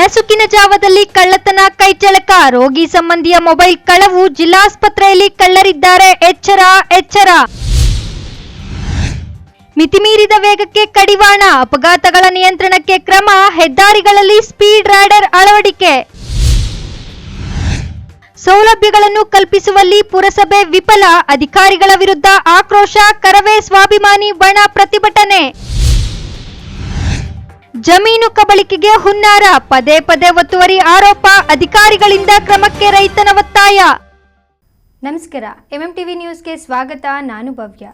ನಸುಕಿನ ಜಾವದಲ್ಲಿ ಕಳ್ಳತನ ಕೈಚಳಕ. ರೋಗಿ ಸಂಬಂಧಿಯ ಮೊಬೈಲ್ ಕಳವು. ಜಿಲ್ಲಾಸ್ಪತ್ರೆಯಲ್ಲಿ ಕಳ್ಳರಿದ್ದಾರೆ, ಎಚ್ಚರ ಎಚ್ಚರ. ಮಿತಿಮೀರಿದ ವೇಗಕ್ಕೆ ಕಡಿವಾಣ. ಅಪಘಾತಗಳ ನಿಯಂತ್ರಣಕ್ಕೆ ಕ್ರಮ. ಹೆದ್ದಾರಿಗಳಲ್ಲಿ ಸ್ಪೀಡ್ ರಡಾರ್ ಅಳವಡಿಕೆ. ಸೌಲಭ್ಯಗಳನ್ನು ಕಲ್ಪಿಸುವಲ್ಲಿ ಪುರಸಭೆ ವಿಫಲ. ಅಧಿಕಾರಿಗಳ ವಿರುದ್ಧ ಆಕ್ರೋಶ. ಕರವೇ ಸ್ವಾಭಿಮಾನಿ ಬಣ ಪ್ರತಿಭಟನೆ. ಜಮೀನು ಕಬಳಿಕೆಗೆ ಹುನ್ನಾರ. ಪದೇ ಪದೇ ಒತ್ತುವರಿ ಆರೋಪ. ಅಧಿಕಾರಿಗಳಿಂದ ಕ್ರಮಕ್ಕೆ ರೈತನ ಒತ್ತಾಯ. ನಮಸ್ಕಾರ, ಎಂಎಂಟಿವಿ ನ್ಯೂಸ್ಗೆ ಸ್ವಾಗತ. ನಾನು ಭವ್ಯ.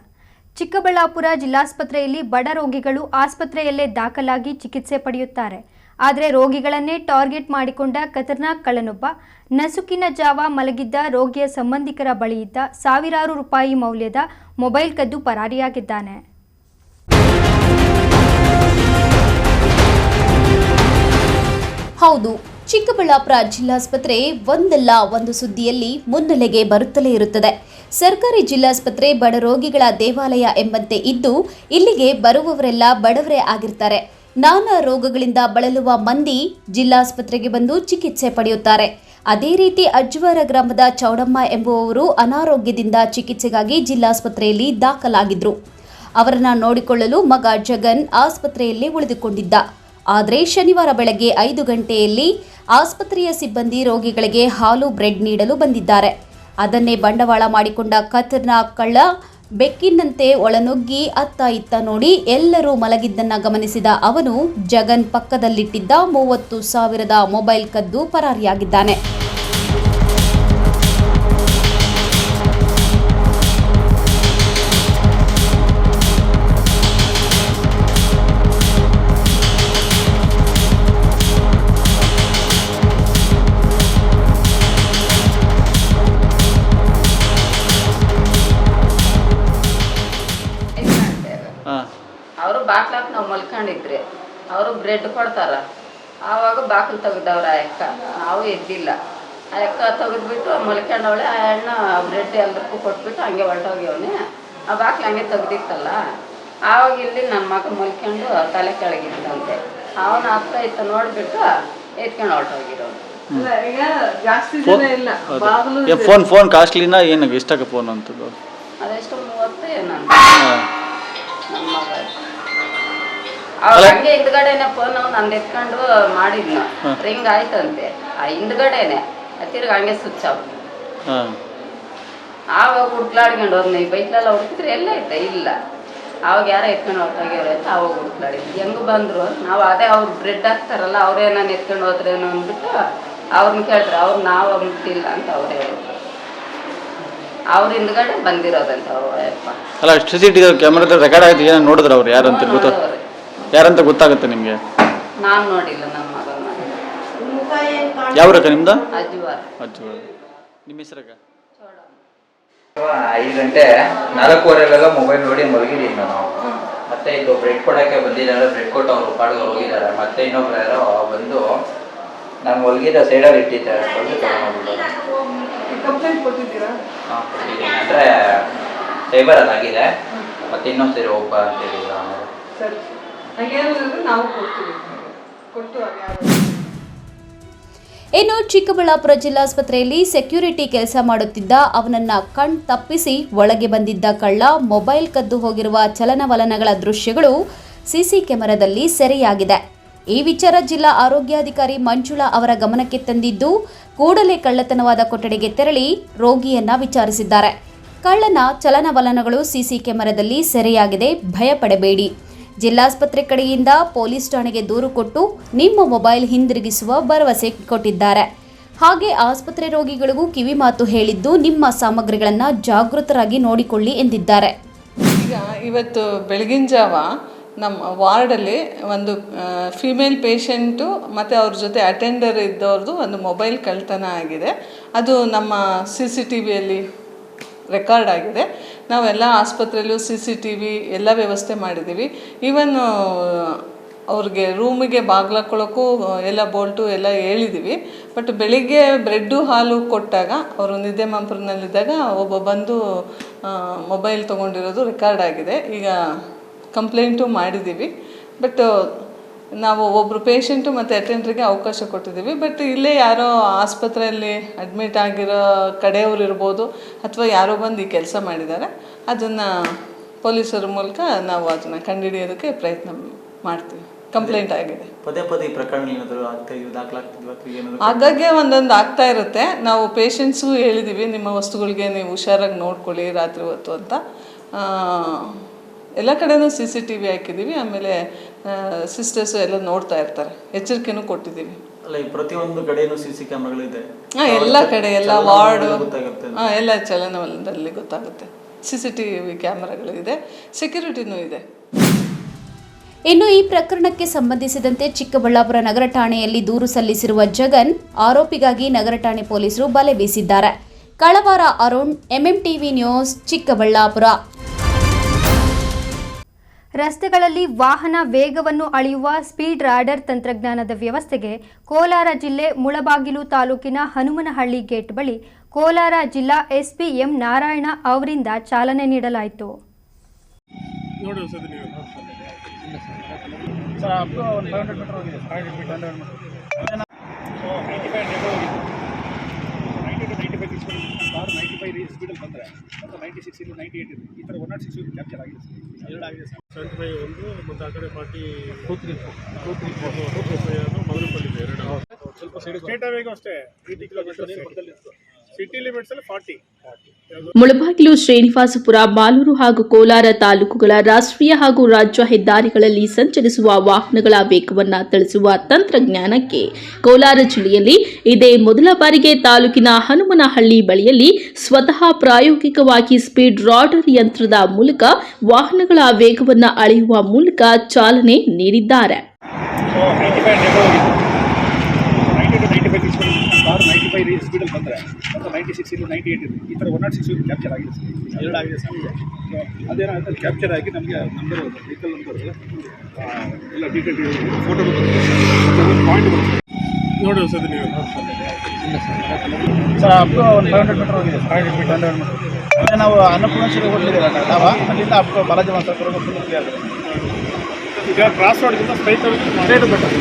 ಚಿಕ್ಕಬಳ್ಳಾಪುರ ಜಿಲ್ಲಾಸ್ಪತ್ರೆಯಲ್ಲಿ ಬಡ ರೋಗಿಗಳು ಆಸ್ಪತ್ರೆಯಲ್ಲೇ ದಾಖಲಾಗಿ ಚಿಕಿತ್ಸೆ ಪಡೆಯುತ್ತಾರೆ. ಆದರೆ ರೋಗಿಗಳನ್ನೇ ಟಾರ್ಗೆಟ್ ಮಾಡಿಕೊಂಡ ಖತರ್ನಾಕ್ ಕಳ್ಳನೊಬ್ಬ ನಸುಕಿನ ಜಾವ ಮಲಗಿದ್ದ ರೋಗಿಯ ಸಂಬಂಧಿಕರ ಬಳಿಯಿದ್ದ ಸಾವಿರಾರು ರೂಪಾಯಿ ಮೌಲ್ಯದ ಮೊಬೈಲ್ ಕದ್ದು ಪರಾರಿಯಾಗಿದ್ದಾನೆ. ಹೌದು, ಚಿಕ್ಕಬಳ್ಳಾಪುರ ಜಿಲ್ಲಾಸ್ಪತ್ರೆ ಒಂದಲ್ಲ ಒಂದು ಸುದ್ದಿಯಲ್ಲಿ ಮುನ್ನೆಲೆಗೆ ಬರುತ್ತಲೇ ಇರುತ್ತದೆ. ಸರ್ಕಾರಿ ಜಿಲ್ಲಾಸ್ಪತ್ರೆ ಬಡ ರೋಗಿಗಳ ದೇವಾಲಯ ಎಂಬಂತೆ ಇದ್ದು, ಇಲ್ಲಿಗೆ ಬರುವವರೆಲ್ಲ ಬಡವರೇ ಆಗಿರ್ತಾರೆ. ನಾನಾ ರೋಗಗಳಿಂದ ಬಳಲುವ ಮಂದಿ ಜಿಲ್ಲಾಸ್ಪತ್ರೆಗೆ ಬಂದು ಚಿಕಿತ್ಸೆ ಪಡೆಯುತ್ತಾರೆ. ಅದೇ ರೀತಿ ಅಜ್ವಾರ ಗ್ರಾಮದ ಚೌಡಮ್ಮ ಎಂಬುವವರು ಅನಾರೋಗ್ಯದಿಂದ ಚಿಕಿತ್ಸೆಗಾಗಿ ಜಿಲ್ಲಾಸ್ಪತ್ರೆಯಲ್ಲಿ ದಾಖಲಾಗಿದ್ರು. ಅವರನ್ನ ನೋಡಿಕೊಳ್ಳಲು ಮಗ ಜಗನ್ ಆಸ್ಪತ್ರೆಯಲ್ಲಿ ಉಳಿದುಕೊಂಡಿದ್ದ. ಆದರೆ ಶನಿವಾರ ಬೆಳಗ್ಗೆ 5 ಗಂಟೆಯಲ್ಲಿ ಆಸ್ಪತ್ರೆಯ ಸಿಬ್ಬಂದಿ ರೋಗಿಗಳಿಗೆ ಹಾಲು ಬ್ರೆಡ್ ನೀಡಲು ಬಂದಿದ್ದಾರೆ. ಅದನ್ನೇ ಬಂಡವಾಳ ಮಾಡಿಕೊಂಡ ಖತರ್ನಾಕ್ ಕಳ್ಳ ಬೆಕ್ಕಿನಂತೆ ಒಳನುಗ್ಗಿ ಅತ್ತ ಇತ್ತ ನೋಡಿ ಎಲ್ಲರೂ ಮಲಗಿದ್ದನ್ನ ಗಮನಿಸಿದ ಅವನು ಜಗನ್ ಪಕ್ಕದಲ್ಲಿಟ್ಟಿದ್ದ 30,000 ಮೊಬೈಲ್ ಕದ್ದು ಪರಾರಿಯಾಗಿದ್ದಾನೆ. ಅವರು ಬಾಕ್ಲಾಕ್ ನಾವು ಮಲ್ಕೊಂಡಿದ್ರಿ, ಅವರು ಬ್ರೆಡ್ ಕೊಡ್ತಾರ. ಆವಾಗ ಬಾಕ್ಲು ತೆಗ್ದವ್ರ ಆ ಅಕ್ಕ, ನಾವು ಎದ್ದಿಲ್ಲ. ಆ ಅಕ್ಕ ತೆಗೆದ್ಬಿಟ್ಟು ಮಲ್ಕೊಂಡವಳೆ. ಆ ಹೆಣ್ಣು ಬ್ರೆಡ್ ಎಲ್ಲರಿಗೂ ಕೊಟ್ಬಿಟ್ಟು ಹಂಗೆ ಹೊರಟೋಗ್ಯವನೆ. ಆ ಬಾಕ್ಲು ಹಂಗೆ ತೆಗ್ದಿತ್ತಲ್ಲ. ಆವಾಗ ಇಲ್ಲಿ ನನ್ನ ಮಗ ಮಲ್ಕೊಂಡು ತಲೆ ಕೆಳಗಿದ್ದಂತೆ. ಅವನ ಅಕ್ಕ ಇತ್ತ ನೋಡ್ಬಿಟ್ಟು ಎತ್ಕೊಂಡು ಹೊರಟೋಗಿರೋನು. ಫೋನ್ ಕಾಸ್ಟ್ಲಿನ ಏನು ಎಷ್ಟಾಗ ಫೋನ್ ಅಂತದ್ದು? ಅದೆಷ್ಟು 30 ಏನಂತ ನಮ್ಮ ಮಗ. ಅವ್ರು ಹಂಗೆ ಹಿಂದ್ಗಡೆನೆ ಫೋನ್ ನಂದು ಎತ್ಕೊಂಡು ಮಾಡಿದ್ನು, ರಿಂಗ್ ಆಯ್ತಂತೆ. ಆ ಹಿಂದ್ಗಡೆನೆ ತಿರ್ಗಿ ಹಂಗೆ ಸ್ವಿಚ್ ಆಫ್. ಆವಾಗ ಹುಡ್ಕ್ಲಾಡ್ಕೊಂಡು ಹೋದ್ನ. ಈ ಬೈಕ್ಲೆಲ್ಲ ಹುಡುಕಿದ್ರೆ ಎಲ್ಲ ಐತೆ, ಇಲ್ಲ. ಆವಾಗ ಯಾರೋ ಎತ್ಕೊಂಡು ಹೊರಟೋಗ್ಯವ್ರೆ ಅಂತ ಆವಾಗ ಹುಡ್ಕ್ಲಾಡಿದ್ವಿ. ಹೆಂಗೆ ಬಂದರು ನಾವು, ಅದೇ ಅವ್ರು ಬ್ರೆಡ್ ಹಾಕ್ತಾರಲ್ಲ, ಅವರೇ ನಾನು ಎತ್ಕೊಂಡು ಹೋದ್ರೇನೋ ಅಂದ್ಬಿಟ್ಟು ಅವ್ರನ್ನ ಕೇಳಿದ್ರೆ ಅವ್ರು ನಾವು ಮುಟ್ಟಿಲ್ಲ ಅಂತ ಅವರೇ ಹೇಳಿದ್ರು. ಅವ್ರ ಹಿಂದ್ಗಡೆ ಬಂದಿರೋದಂತ ಅಪ್ಪ. ಅಲ್ಲ, CCTV ಕ್ಯಾಮೆರಾದ ರೆಕಾರ್ಡ್ ಆಗಿದೆ, ಏನೋ ನೋಡಿದ್ರೆ ಅವ್ರು ಯಾರಂತ ಗೊತ್ತಾಗುತ್ತೆ ನಿಮಗೆ? ನಾನು ನೋಡಿಲ್ಲ, ನಮ್ಮ ಮಗ. ಯಾವ ರಕ ನಿಮ್ದು? ಅಜ್ವಾರ. ನಿಮ್ಮ ಹೆಸರಕ್ಕ? 5 ಗಂಟೆ 4:15 ಮೊಬೈಲ್ ನೋಡಿ ಮಲಗಿದ್ದೀವಿ ನಾವು. ಮತ್ತೆ ಇದು ಬ್ರೆಡ್ ಕೊಡೋಕ್ಕೆ ಬಂದಿದ್ದಾರೆ. ಬ್ರೆಡ್ ಕೊಟ್ಟು ಅವರು ಪಾಡ್ಗೆ ಹೋಗಿದ್ದಾರೆ. ಮತ್ತೆ ಇನ್ನೊಬ್ರು ಯಾರೋ ಬಂದು ನಾನು ಮಲಗಿದ ಸೈಡಲ್ಲಿ ಇಟ್ಟಿದ್ದಾರೆ. ಬಂದು ಕಂಪ್ಲೇಂಟ್ ಕೊಟ್ಟಿದ್ದೀರಾ? ಹಾಂ, ಕೊಟ್ಟಿದ್ದೀನಿ. ಅಂದರೆ ಸೈಬರ್ ಅದಾಗಿದೆ. ಮತ್ತೆ ಇನ್ನೊಂದು ಸರಿ ಹೋಗ್ಬ ಅಂತ ಹೇಳಿದ್ರು. ಆಮೇಲೆ ಸರಿ, ಹಾಗೇನಾದರೂ ನಾವು ಕೊಡ್ತೀವಿ, ಕೊಟ್ಟು ಇನ್ನು ಚಿಕ್ಕಬಳ್ಳಾಪುರ ಜಿಲ್ಲಾಸ್ಪತ್ರೆಯಲ್ಲಿ ಸೆಕ್ಯೂರಿಟಿ ಕೆಲಸ ಮಾಡುತ್ತಿದ್ದ ಅವನನ್ನ ಕಣ್ ತಪ್ಪಿಸಿ ಒಳಗೆ ಬಂದಿದ್ದ ಕಳ್ಳ ಮೊಬೈಲ್ ಕದ್ದು ಹೋಗಿರುವ ಚಲನವಲನಗಳ ದೃಶ್ಯಗಳು ಸಿಸಿ ಕ್ಯಾಮೆರಾದಲ್ಲಿ ಸೆರೆಯಾಗಿದೆ. ಈ ವಿಚಾರ ಜಿಲ್ಲಾ ಆರೋಗ್ಯಾಧಿಕಾರಿ ಮಂಜುಳಾ ಅವರ ಗಮನಕ್ಕೆ ತಂದಿದ್ದು, ಕೂಡಲೇ ಕಳ್ಳತನವಾದ ಕೊಠಡಿಗೆ ತೆರಳಿ ರೋಗಿಯನ್ನ ವಿಚಾರಿಸಿದ್ದಾರೆ. ಕಳ್ಳನ ಚಲನವಲನಗಳು ಸಿಸಿ ಕ್ಯಾಮೆರಾದಲ್ಲಿ ಸೆರೆಯಾಗಿದೆ, ಭಯಪಡಬೇಡಿ. ಜಿಲ್ಲಾಸ್ಪತ್ರೆ ಕಡೆಯಿಂದ ಪೊಲೀಸ್ ಠಾಣೆಗೆ ದೂರು ಕೊಟ್ಟು ನಿಮ್ಮ ಮೊಬೈಲ್ ಹಿಂದಿರುಗಿಸುವ ಭರವಸೆ ಕೊಟ್ಟಿದ್ದಾರೆ. ಹಾಗೆ ಆಸ್ಪತ್ರೆ ರೋಗಿಗಳಿಗೂ ಕಿವಿ ಮಾತು ಹೇಳಿದ್ದು, ನಿಮ್ಮ ಸಾಮಗ್ರಿಗಳನ್ನು ಜಾಗೃತರಾಗಿ ನೋಡಿಕೊಳ್ಳಿ ಎಂದಿದ್ದಾರೆ. ಈಗ ಇವತ್ತು ಬೆಳಗಿನ ಜಾವ ನಮ್ಮ ವಾರ್ಡಲ್ಲಿ ಒಂದು ಫಿಮೇಲ್ ಪೇಷಂಟು ಮತ್ತು ಅವ್ರ ಜೊತೆ ಅಟೆಂಡರ್ ಇದ್ದವ್ರದ್ದು ಒಂದು ಮೊಬೈಲ್ ಕಳ್ತನ ಆಗಿದೆ. ಅದು ನಮ್ಮ CCTVಯಲ್ಲಿ ರೆಕಾರ್ಡ್ ಆಗಿದೆ. ನಾವೆಲ್ಲ ಆಸ್ಪತ್ರೆಯಲ್ಲೂ CCTV ಎಲ್ಲ ವ್ಯವಸ್ಥೆ ಮಾಡಿದ್ದೀವಿ. ಈವನ್ ಅವ್ರಿಗೆ ರೂಮಿಗೆ ಬಾಗ್ಲಾಕೊಳ್ಳೋಕ್ಕೂ ಎಲ್ಲ ಬೋಲ್ಟು ಎಲ್ಲ ಹೇಳಿದ್ದೀವಿ. ಬಟ್ ಬೆಳಿಗ್ಗೆ ಬ್ರೆಡ್ಡು ಹಾಲು ಕೊಟ್ಟಾಗ ಅವರು ನಿದ್ದೆ ಮಂಪರಿನಲ್ಲಿದ್ದಾಗ ಒಬ್ಬ ಬಂದು ಮೊಬೈಲ್ ತೊಗೊಂಡಿರೋದು ರೆಕಾರ್ಡ್ ಆಗಿದೆ. ಈಗ ಕಂಪ್ಲೇಂಟು ಮಾಡಿದ್ದೀವಿ. ಬಟ್ ನಾವು ಒಬ್ಬರು ಪೇಷಂಟು ಮತ್ತು ಅಟೆಂಡ್ರಿಗೆ ಅವಕಾಶ ಕೊಟ್ಟಿದ್ದೀವಿ. ಬಟ್ ಇಲ್ಲೇ ಯಾರೋ ಆಸ್ಪತ್ರೆಯಲ್ಲಿ ಅಡ್ಮಿಟ್ ಆಗಿರೋ ಕಡೆಯವರು ಇರ್ಬೋದು ಅಥವಾ ಯಾರೋ ಬಂದು ಈ ಕೆಲಸ ಮಾಡಿದ್ದಾರೆ. ಅದನ್ನು ಪೊಲೀಸರ ಮೂಲಕ ನಾವು ಅದನ್ನು ಕಂಡುಹಿಡಿಯೋದಕ್ಕೆ ಪ್ರಯತ್ನ ಮಾಡ್ತೀವಿ. ಕಂಪ್ಲೇಂಟ್ ಆಗಿದೆ. ಪದೇ ಪದೇ ಈ ಪ್ರಕರಣ ಏನಾದರೂ ದಾಖಲಾಗ್ತಿದ್ವಿ ಆಗಾಗ್ಗೆ ಒಂದೊಂದು ಆಗ್ತಾ ಇರುತ್ತೆ. ನಾವು ಪೇಷಂಟ್ಸ್ಗೂ ಹೇಳಿದ್ದೀವಿ, ನಿಮ್ಮ ವಸ್ತುಗಳಿಗೆ ನೀವು ಹುಷಾರಾಗಿ ನೋಡ್ಕೊಳ್ಳಿ ರಾತ್ರಿ ಹೊತ್ತು ಅಂತ. ಎಲ್ಲ ಕಡೆನೂ CCTV ಹಾಕಿದ್ದೀವಿ. ಆಮೇಲೆ ಸಿಸ್ಟರ್ಸು ಎಲ್ಲ ನೋಡ್ತಾ ಇರ್ತಾರೆ, ಎಚ್ಚರಿಕೆನೂ ಕೊಟ್ಟಿದ್ದೀವಿ. ಅಲ್ಲ, ಈ ಪ್ರತಿಯೊಂದು ಕಡೆಯೂ CC ಕ್ಯಾಮ್ರಾಗಳಿದೆ. ಎಲ್ಲ ಕಡೆ, ಎಲ್ಲ ವಾರ್ಡು, ಎಲ್ಲ ಚಲನವಲನದಲ್ಲಿ ಗೊತ್ತಾಗುತ್ತೆ. CCTV ಕ್ಯಾಮ್ರಾಗಳಿದೆ, ಸೆಕ್ಯೂರಿಟಿನೂ ಇದೆ. ಇನ್ನು ಈ ಪ್ರಕರಣಕ್ಕೆ ಸಂಬಂಧಿಸಿದಂತೆ ಚಿಕ್ಕಬಳ್ಳಾಪುರ ನಗರ ಠಾಣೆಯಲ್ಲಿ ದೂರು ಸಲ್ಲಿಸಿರುವ ಜಗನ್ ಆರೋಪಿಗಾಗಿ ನಗರ ಠಾಣೆ ಪೊಲೀಸರು ಬಲೆ ಬೀಸಿದ್ದಾರೆ. ಕಳವಾರ ಅರುಣ್, MMTV ನ್ಯೂಸ್, ಚಿಕ್ಕಬಳ್ಳಾಪುರ. ರಸ್ತೆಗಳಲ್ಲಿ ವಾಹನ ವೇಗವನ್ನು ಅಳೆಯುವ ಸ್ಪೀಡ್ ರಾಡರ್ ತಂತ್ರಜ್ಞಾನದ ವ್ಯವಸ್ಥೆಗೆ ಕೋಲಾರ ಜಿಲ್ಲೆ ಮುಳಬಾಗಿಲು ತಾಲೂಕಿನ ಹನುಮನಹಳ್ಳಿ ಗೇಟ್ ಬಳಿ ಕೋಲಾರ ಜಿಲ್ಲಾ SP M ನಾರಾಯಣ ಅವರಿಂದ ಚಾಲನೆ ನೀಡಲಾಯಿತು. ಮುಳಬಾಗಿಲು, ಶ್ರೀನಿವಾಸಪುರ, ಮಾಲೂರು ಹಾಗೂ ಕೋಲಾರ ತಾಲೂಕುಗಳ ರಾಷ್ಟ್ರೀಯ ಹಾಗೂ ರಾಜ್ಯ ಹೆದ್ದಾರಿಗಳಲ್ಲಿ ಸಂಚರಿಸುವ ವಾಹನಗಳ ವೇಗವನ್ನು ತಿಳಿಸುವ ತಂತ್ರಜ್ಞಾನಕ್ಕೆ ಕೋಲಾರ ಜಿಲ್ಲೆಯಲ್ಲಿ ಇದೇ ಮೊದಲ ಬಾರಿಗೆ ತಾಲೂಕಿನ ಹನುಮನಹಳ್ಳಿ ಬಳಿಯಲ್ಲಿ ಸ್ವತಃ ಪ್ರಾಯೋಗಿಕವಾಗಿ ಸ್ಪೀಡ್ ರಾಡರ್ ಯಂತ್ರದ ಮೂಲಕ ವಾಹನಗಳ ವೇಗವನ್ನು ಅಳೆಯುವ ಮೂಲಕ ಚಾಲನೆ ನೀಡಿದ್ದಾರೆ. ಸ್ಪೀಡಲ್ಲಿ ಬಂದರೆ 96 ಇಲ್ಲ 98 ಈ ಥರ 106 ಕ್ಯಾಪ್ಚರ್ ಆಗಿದೆ ಸರ್. ಎರಡಾಗಿದೆ ಸರ್. ಅದೇನಾಗುತ್ತೆ, ಕ್ಯಾಪ್ಚರ್ ಆಗಿ ನಮಗೆ ನಂಬರ್ ವೆಹಿಕಲ್ ನಂಬರ್ ಎಲ್ಲ ಡೀಟೇಲ್ ಫೋಟೋ ಪಾಯಿಂಟ್ ಬರುತ್ತೆ ನೋಡಿ ಸರ್. ನೀವು ಸರ್ ಅಪ್ ಟು 500 ಮೀಟರ್ ಹೋಗಿದೆ. 500 ಮೀಟರ್ ನಾವು ಅನ್ನಪೂರ್ಣೇಶ್ವರಿ ಹೋಗಿದ್ದೀರ ನಾವು ಅಲ್ಲಿಂದ up to Balaji master full clear. ಈಗ ಕ್ರಾಸ್ ರೋಡ್ಗಿಂತ ಸ್ಟ್ರೈಟ್ ಬೆಟರ್.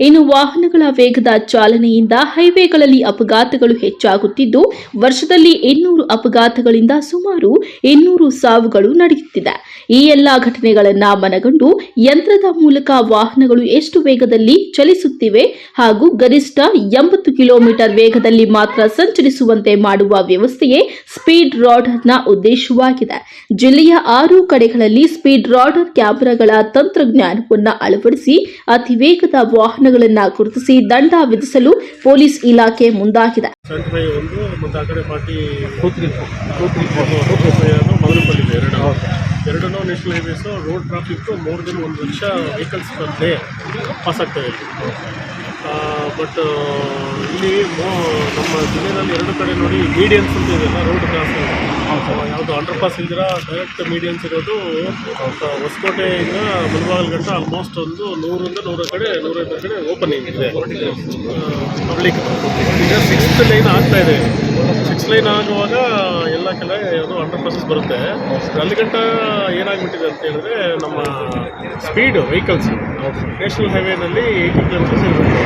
ಇನ್ನು ವಾಹನಗಳ ವೇಗದ ಚಾಲನೆಯಿಂದ ಹೈವೇಗಳಲ್ಲಿ ಅಪಘಾತಗಳು ಹೆಚ್ಚಾಗುತ್ತಿದ್ದು, ವರ್ಷದಲ್ಲಿ 800 ಅಪಘಾತಗಳಿಂದ ಸುಮಾರು 200 ಸಾವುಗಳು ನಡೆಯುತ್ತಿದೆ. ಈ ಎಲ್ಲಾ ಘಟನೆಗಳನ್ನು ಮನಗಂಡು ಯಂತ್ರದ ಮೂಲಕ ವಾಹನಗಳು ಎಷ್ಟು ವೇಗದಲ್ಲಿ ಚಲಿಸುತ್ತಿವೆ ಹಾಗೂ ಗರಿಷ್ಠ 80 ಕಿಲೋಮೀಟರ್ ವೇಗದಲ್ಲಿ ಮಾತ್ರ ಸಂಚರಿಸುವಂತೆ ಮಾಡುವ ವ್ಯವಸ್ಥೆಯೇ ಸ್ಪೀಡ್ ರಾಡರ್ನ ಉದ್ದೇಶವಾಗಿದೆ. ಜಿಲ್ಲೆಯ 6 ಕಡೆಗಳಲ್ಲಿ ಸ್ಪೀಡ್ ರಾಡರ್ ಕ್ಯಾಮೆರಾಗಳ ತಂತ್ರಜ್ಞಾನವನ್ನು ಅಳವಡಿಸಿ ಅತಿ ವೇಗದ ವಾಹನಗಳನ್ನು ಗುರುತಿಸಿ ದಂಡ ವಿಧಿಸಲು ಪೊಲೀಸ್ ಇಲಾಖೆ ಮುಂದಾಗಿದೆ. ಎರಡೂ national highways road traffic more than 1 lakh vehicles per day pass ಆಗ್ತದೆ. ಬಟ್ ಇಲ್ಲಿ ನಮ್ಮ ಜಿಲ್ಲೆಯಲ್ಲಿ 2 ಕಡೆ ನೋಡಿ ಮೀಡಿಯನ್ಸ್ ಅಂತ ಇದೆಯಲ್ಲ, ರೋಡ್ ಕ್ರಾಸ್ ಯಾವುದು ಅಂಡರ್ ಪಾಸ್ ಇಲ್ದಿರ ಡೈರೆಕ್ಟ್ ಮೀಡಿಯನ್ಸ್ ಇರೋದು ಹೊಸಕೋಟೆಯಿಂದ ಮುಳಬಾಗಿಲು ಗಂಟ ಆಲ್ಮೋಸ್ಟ್ ಒಂದು 100 ಕಡೆ 150 ಕಡೆ ಓಪನಿಂಗ್ ಇದೆ ಪಬ್ಲಿಕ್. ಈಗ 6th ಲೈನ್ ಆಗ್ತಾ ಇದೆ. 6th ಲೈನ್ ಆಗುವಾಗ ಎಲ್ಲ ಕಡೆ ಯಾವುದೋ ಅಂಡರ್ ಪಾಸಸ್ ಬರುತ್ತೆ. ಅಲ್ಲಿ ಗಂಟ ಏನಾಗ್ಬಿಟ್ಟಿದೆ ಅಂತ ಹೇಳಿದ್ರೆ, ನಮ್ಮ ಸ್ಪೀಡ್ ವೆಹಿಕಲ್ಸ್ ನ್ಯಾಷನಲ್ ಹೈವೇನಲ್ಲಿ 80 ಕಿಲೋಮೀಟರ್ಸ್ ಇರಬೇಕು.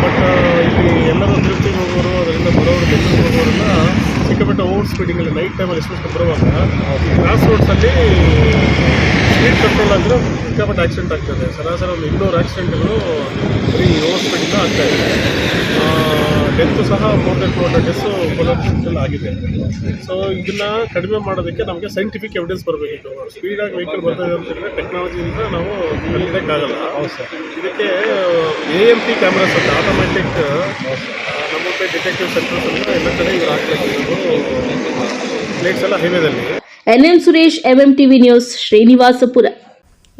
ಬಟ್ ಇಲ್ಲಿ ಎಲ್ಲರೂ ತಿರುಪತಿಗೆ ಹೋಗೋರು, ಅದರಿಂದ ಬರೋರು, ಬೆಂಗಳೂರು ಹೋಗೋರೆಲ್ಲ ಸಿಕ್ಕಾಪಟ್ಟೆ ಓವರ್ ಸ್ಪೀಡಿಂಗಲ್ಲಿ ನೈಟ್ ಟೈಮಲ್ಲಿ ಎಸ್ಪೆಷಲಿ ಬರುವಾಗ ಕ್ರಾಸ್ ರೋಡ್ಸಲ್ಲಿ ಸ್ಪೀಡ್ ಕಂಟ್ರೋಲ್ ಅಂದರೆ ಸಿಕ್ಕಾಪಟ್ಟೆ ಆಕ್ಸಿಡೆಂಟ್ ಆಗ್ತದೆ. ಸರಾಸರಿ ಒಂದು 200 ಆಕ್ಸಿಡೆಂಟ್ಗಳು ಬರೀ ಓವರ್ ಸ್ಪೀಡಿಂದ ಆಗ್ತಾಯಿದೆ. ಡೆತ್ತು ಸಹ ಮೋರ್ ದೆನ್ 200 ಡೆಸ್ಸು ಕೋಲಾರದಲ್ಲಿ ಆಗಿದೆ. ಸೊ ಇದನ್ನು ಕಡಿಮೆ ಮಾಡೋದಕ್ಕೆ ನಮಗೆ ಸೈಂಟಿಫಿಕ್ ಎವಿಡೆನ್ಸ್ ಬರಬೇಕಿತ್ತು. ಸ್ಪೀಡಾಗಿ ವೆಹಿಕಲ್ ಬರ್ತದೆ ಅಂತ ಹೇಳಿದ್ರೆ ಟೆಕ್ನಾಲಜಿಯಿಂದ ನಾವು ಕಲಿಯೋಕ್ಕಾಗಲ್ಲ. ಇದಕ್ಕೆ AMP ಕ್ಯಾಮ್ರಾಸ್ ಅಂತ ಆಟೋಮ್ಯಾಟಿಕ್ ನಮ್ಮ ಡಿಟೆಕ್ಟಿವ್ ಸೆಂಟರ್ಸ್ ಅಂತ ಎಲ್ಲ ಕಡೆ ಇವ್ರು ಹಾಕ್ಬೇಕು ಪ್ಲೇಟ್ಸ್ ಎಲ್ಲ ಹೈವೇದಲ್ಲಿ. NM Suresh, MMTV news, Srinivaspur.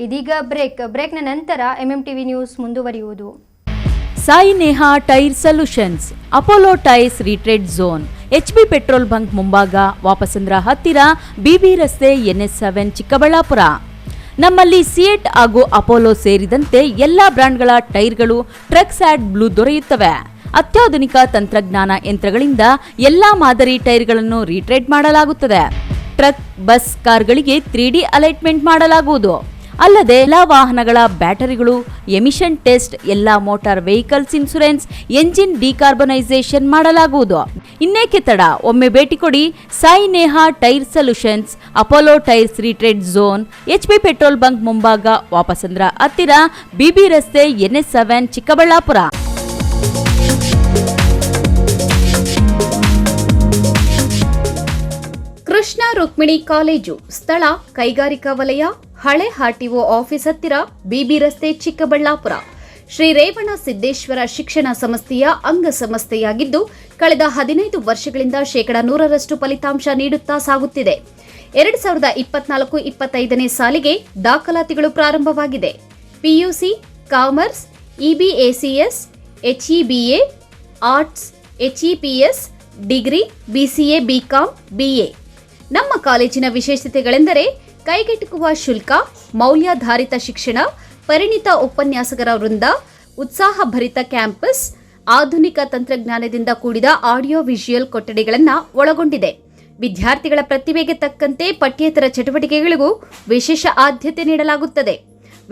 ಇದೀಗ ಬ್ರೇಕ್ನ ನಂತರ MMTV ನ್ಯೂಸ್ ಮುಂದುವರಿಯುವುದು. Sai Neha tyre solutions, Apollo tyres retread zone, HB petrol bunk ಮುಂಭಾಗ, ವಾಪಸಂದ್ರ ಹತ್ತಿರ, BB ರಸ್ತೆ, NS7 ಚಿಕ್ಕಬಳ್ಳಾಪುರ. ನಮ್ಮಲ್ಲಿ ಸಿಯೆಟ್ ಹಾಗೂ ಅಪೋಲೋ ಸೇರಿದಂತೆ ಎಲ್ಲಾ ಬ್ರ್ಯಾಂಡ್ಗಳ ಟೈರ್ಗಳು ಟ್ರಕ್ಸ್ ಆ್ಯಡ್ ಬ್ಲೂ ದೊರೆಯುತ್ತವೆ. ಅತ್ಯಾಧುನಿಕ ತಂತ್ರಜ್ಞಾನ ಯಂತ್ರಗಳಿಂದ ಎಲ್ಲಾ ಮಾದರಿ ಟೈರ್ಗಳನ್ನು ರಿಟ್ರೇಡ್ ಮಾಡಲಾಗುತ್ತದೆ. ಟ್ರಕ್, ಬಸ್, ಕಾರ್ಗಳಿಗೆ 3D ಅಲೈಟ್ಮೆಂಟ್ ಮಾಡಲಾಗುವುದು. ಅಲ್ಲದೆ ಎಲ್ಲಾ ವಾಹನಗಳ ಬ್ಯಾಟರಿಗಳು, ಎಮಿಷನ್ ಟೆಸ್ಟ್, ಎಲ್ಲಾ motor vehicles insurance, engine decarbonisation ಮಾಡಲಾಗುವುದು. ಇನ್ನೇಕೆ ತಡ, ಒಮ್ಮೆ ಭೇಟಿ ಕೊಡಿ Sai Neha tyre solutions, Apollo tyres retread zone, HP petrol bunk ಮುಂಭಾಗ, ವಾಪಸಂದ್ರ ಹತ್ತಿರ, ಬಿಬಿ ರಸ್ತೆ, NS7, ಚಿಕ್ಕಬಳ್ಳಾಪುರ. ಕೃಷ್ಣ ರುಕ್ಮಿಣಿ ಕಾಲೇಜು, ಸ್ಥಳ ಕೈಗಾರಿಕಾ ವಲಯ, ಹಳೆ ಆರ್ಟಿಒ ಆಫೀಸ್ ಹತ್ತಿರ, ಬಿಬಿ ರಸ್ತೆ, ಚಿಕ್ಕಬಳ್ಳಾಪುರ. ಶ್ರೀ ರೇವಣ ಸಿದ್ದೇಶ್ವರ ಶಿಕ್ಷಣ ಸಂಸ್ಥೆಯ ಅಂಗ ಸಂಸ್ಥೆಯಾಗಿದ್ದು, ಕಳೆದ 15 ವರ್ಷಗಳಿಂದ 100% ಫಲಿತಾಂಶ ನೀಡುತ್ತಾ ಸಾಗುತ್ತಿದೆ. 2024-25ನೇ ಸಾಲಿಗೆ ದಾಖಲಾತಿಗಳು ಪ್ರಾರಂಭವಾಗಿದೆ. PUC, commerce, EBACS, HEBA, arts, HEPS, degree, BCA, BCom, BA. ನಮ್ಮ ಕಾಲೇಜಿನ ವಿಶೇಷತೆಗಳೆಂದರೆ ಕೈಗೆಟುಕುವ ಶುಲ್ಕ, ಮೌಲ್ಯಾಧಾರಿತ ಶಿಕ್ಷಣ, ಪರಿಣಿತ ಉಪನ್ಯಾಸಕರ ವೃಂದ, ಉತ್ಸಾಹಭರಿತ ಕ್ಯಾಂಪಸ್, ಆಧುನಿಕ ತಂತ್ರಜ್ಞಾನದಿಂದ ಕೂಡಿದ ಆಡಿಯೋ ವಿಜುವಲ್ ಕೊಠಡಿಗಳನ್ನು ಒಳಗೊಂಡಿದೆ. ವಿದ್ಯಾರ್ಥಿಗಳ ಪ್ರತಿಭೆಗೆ ತಕ್ಕಂತೆ ಪಠ್ಯೇತರ ಚಟುವಟಿಕೆಗಳಿಗೂ ವಿಶೇಷ ಆದ್ಯತೆ ನೀಡಲಾಗುತ್ತದೆ.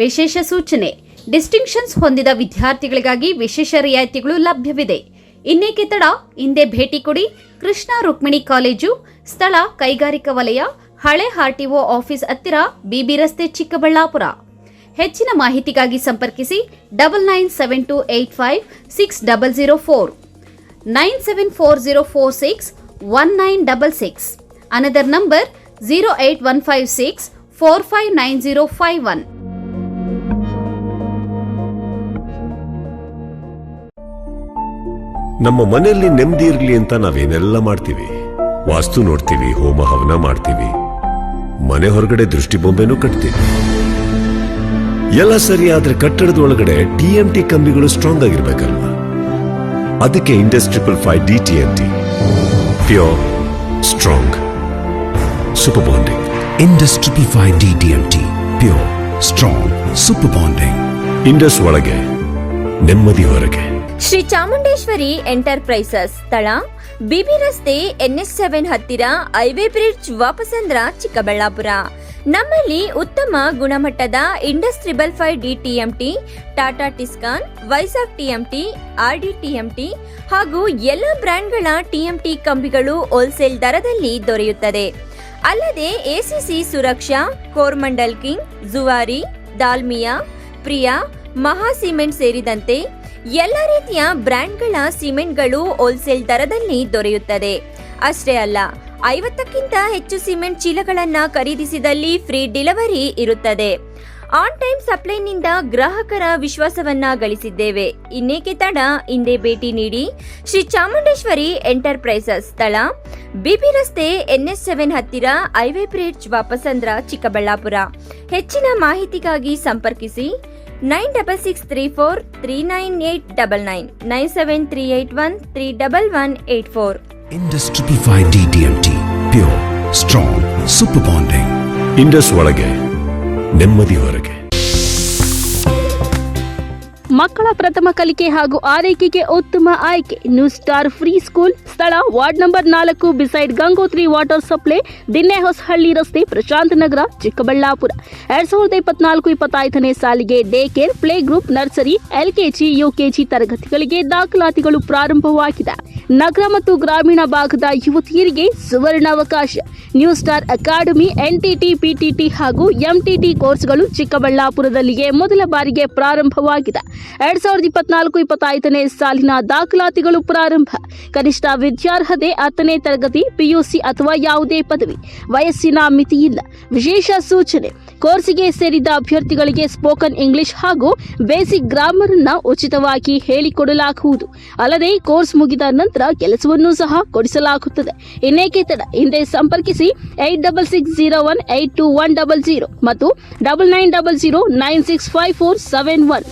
ವಿಶೇಷ ಸೂಚನೆ: ಡಿಸ್ಟಿಂಕ್ಷನ್ಸ್ ಹೊಂದಿದ ವಿದ್ಯಾರ್ಥಿಗಳಿಗಾಗಿ ವಿಶೇಷ ರಿಯಾಯಿತಿಗಳು ಲಭ್ಯವಿದೆ. ಇನ್ನೇಕೆ ತಡ, ಹಿಂದೆ ಭೇಟಿ ಕೊಡಿ ಕೃಷ್ಣ ರುಕ್ಮಿಣಿ ಕಾಲೇಜು, ಸ್ಥಳ ಕೈಗಾರಿಕಾ ವಲಯ, ಹಳೆ ಆರ್ಟಿಒ ಆಫೀಸ್ ಹತ್ತಿರ, ಬಿಬಿ ರಸ್ತೆ, ಚಿಕ್ಕಬಳ್ಳಾಪುರ. ಹೆಚ್ಚಿನ ಮಾಹಿತಿಗಾಗಿ ಸಂಪರ್ಕಿಸಿ 9972856004, 9740461966. Another number 08156459051. ನಮ್ಮ ಮನೆಯಲ್ಲಿ ನೆಮ್ಮದಿ ಇರಲಿ ಅಂತ ನಾವೇನೆಲ್ಲ ಮಾಡ್ತೀವಿ. ವಾಸ್ತು ನೋಡ್ತೀವಿ, ಹೋಮ ಹವನ ಮಾಡ್ತೀವಿ, ಮನೆ ಹೊರಗಡೆ ದೃಷ್ಟಿ ಬೊಂಬೆನೂ ಕಟ್ತೀವಿ. ಎಲ್ಲ ಸರಿ, ಆದ್ರೆ ಕಟ್ಟಡದ ಒಳಗಡೆ TMT ಕಂಬಿಗಳು ಸ್ಟ್ರಾಂಗ್ ಆಗಿರ್ಬೇಕಲ್ವಾ? ಅದಕ್ಕೆ Indus 555 DTMT, pure, strong, super bonding. Indus 555 DTMT, pure, strong, super bonding. Indus ಒಳಗೆ ನೆಮ್ಮದಿ ಹೊರಗೆ. ಶ್ರೀ ಚಾಮುಂಡೇಶ್ವರಿ ಎಂಟರ್ಪ್ರೈಸಸ್, ಸ್ಥಳ ಬಿಬಿ ರಸ್ತೆ, NS7 ಹತ್ತಿರ, ಹೈವೇ ಬ್ರಿಡ್ಜ್, ವಾಪಸಂದ್ರ, ಚಿಕ್ಕಬಳ್ಳಾಪುರ. ನಮ್ಮಲ್ಲಿ ಉತ್ತಮ ಗುಣಮಟ್ಟದ Indus 555 DTMT, Tata Tiscon, Vizag TMT, RD TMT ಹಾಗೂ ಎಲ್ಲ ಬ್ರ್ಯಾಂಡ್ಗಳ TMT ಕಂಬಿಗಳು ಹೋಲ್ಸೇಲ್ ದರದಲ್ಲಿ ದೊರೆಯುತ್ತದೆ. ಅಲ್ಲದೆ ACC ಸುರಕ್ಷಾ, ಕೋರ್ಮಂಡಲ್ ಕಿಂಗ್, ಜುವಾರಿ, ದಾಲ್ಮಿಯಾ, ಪ್ರಿಯಾ, ಮಹಾ ಸಿಮೆಂಟ್ ಸೇರಿದಂತೆ ಎಲ್ಲ ರೀತಿಯ ಬ್ರ್ಯಾಂಡ್ಗಳ ಸಿಮೆಂಟ್ಗಳು ಹೋಲ್ಸೇಲ್ ದರದಲ್ಲಿ ದೊರೆಯುತ್ತದೆ. ಅಷ್ಟೇ ಅಲ್ಲ, 50ಕ್ಕಿಂತ ಹೆಚ್ಚು ಸಿಮೆಂಟ್ ಚೀಲಗಳನ್ನ ಖರೀದಿಸಿದಲ್ಲಿ ಫ್ರೀ ಡೆಲಿವರಿ ಇರುತ್ತದೆ. ಆನ್ ಟೈಮ್ ಸಪ್ಲೈನಿಂದ ಗ್ರಾಹಕರ ವಿಶ್ವಾಸವನ್ನ ಗಳಿಸಿದ್ದೇವೆ. ಇನ್ನೇಕೆ ತಡ, ಹಿಂದೆ ಭೇಟಿ ನೀಡಿ ಶ್ರೀ ಚಾಮುಂಡೇಶ್ವರಿ ಎಂಟರ್ಪ್ರೈಸಸ್, ಸ್ಥಳ ಬಿಬಿ ರಸ್ತೆ, NS7 ಹತ್ತಿರ, ಹೈವೇ ಬ್ರಿಡ್ಜ್, ವಾಪಸಂದ್ರ, ಚಿಕ್ಕಬಳ್ಳಾಪುರ. ಹೆಚ್ಚಿನ ಮಾಹಿತಿಗಾಗಿ ಸಂಪರ್ಕಿಸಿ 9663439899, 97381311184. Indus 555 DTMT, pure, strong, super bonding. Indus ಒಳಗೆ ನೆಮ್ಮದಿ ಹೊರಗೆ. ಮಕ್ಕಳ ಪ್ರಥಮ ಕಲಿಕೆ ಹಾಗೂ ಆರೈಕೆಗೆ ಉತ್ತಮ ಆಯ್ಕೆ new star preschool, school ward number 4, beside Gangotri water supply, Dinnehosahalli ರಸ್ತೆ, ಪ್ರಶಾಂತ್ ನಗರ, ಚಿಕ್ಕಬಳ್ಳಾಪುರ. 2024-25ನೇ ಸಾಲಿಗೆ day care, play group, nursery, LKG, UKG ತರಗತಿಗಳಿಗೆ ದಾಖಲಾತಿಗಳು ಪ್ರಾರಂಭವಾಗಿದೆ. ನಗರ ಮತ್ತು ಗ್ರಾಮೀಣ ಭಾಗದ ಯುವತಿಯರಿಗೆ ಸುವರ್ಣಾವಕಾಶ. New star academy NTT, PTT ಹಾಗೂ MTT ಕೋರ್ಸ್ಗಳು ಚಿಕ್ಕಬಳ್ಳಾಪುರದಲ್ಲಿಗೆ ಮೊದಲ ಬಾರಿಗೆ ಪ್ರಾರಂಭವಾಗಿದೆ. 2024-25ನೇ ಸಾಲಿನ ದಾಖಲಾತಿಗಳು ಪ್ರಾರಂಭ. ಕನಿಷ್ಠ ವಿದ್ಯಾರ್ಹತೆ 10ನೇ ತರಗತಿ, PUC ಅಥವಾ ಯಾವುದೇ ಪದವಿ. ವಯಸ್ಸಿನ ಮಿತಿ ಇಲ್ಲ. ವಿಶೇಷ ಸೂಚನೆ: ಕೋರ್ಸಿಗೆ ಸೇರಿದ ಅಭ್ಯರ್ಥಿಗಳಿಗೆ ಸ್ಪೋಕನ್ ಇಂಗ್ಲಿಷ್ ಹಾಗೂ ಬೇಸಿಕ್ ಗ್ರಾಮರ್ ಅನ್ನ ಉಚಿತವಾಗಿ ಹೇಳಿಕೊಡಲಾಗುವುದು. ಅಲ್ಲದೆ ಕೋರ್ಸ್ ಮುಗಿದ ನಂತರ ಕೆಲಸವನ್ನು ಸಹ ಕೊಡಿಸಲಾಗುತ್ತದೆ. ಇನ್ನೇಕೆ ತಡ, ಹಿಂದೆ ಸಂಪರ್ಕಿಸಿ 8660182100 ಮತ್ತು 9900965471.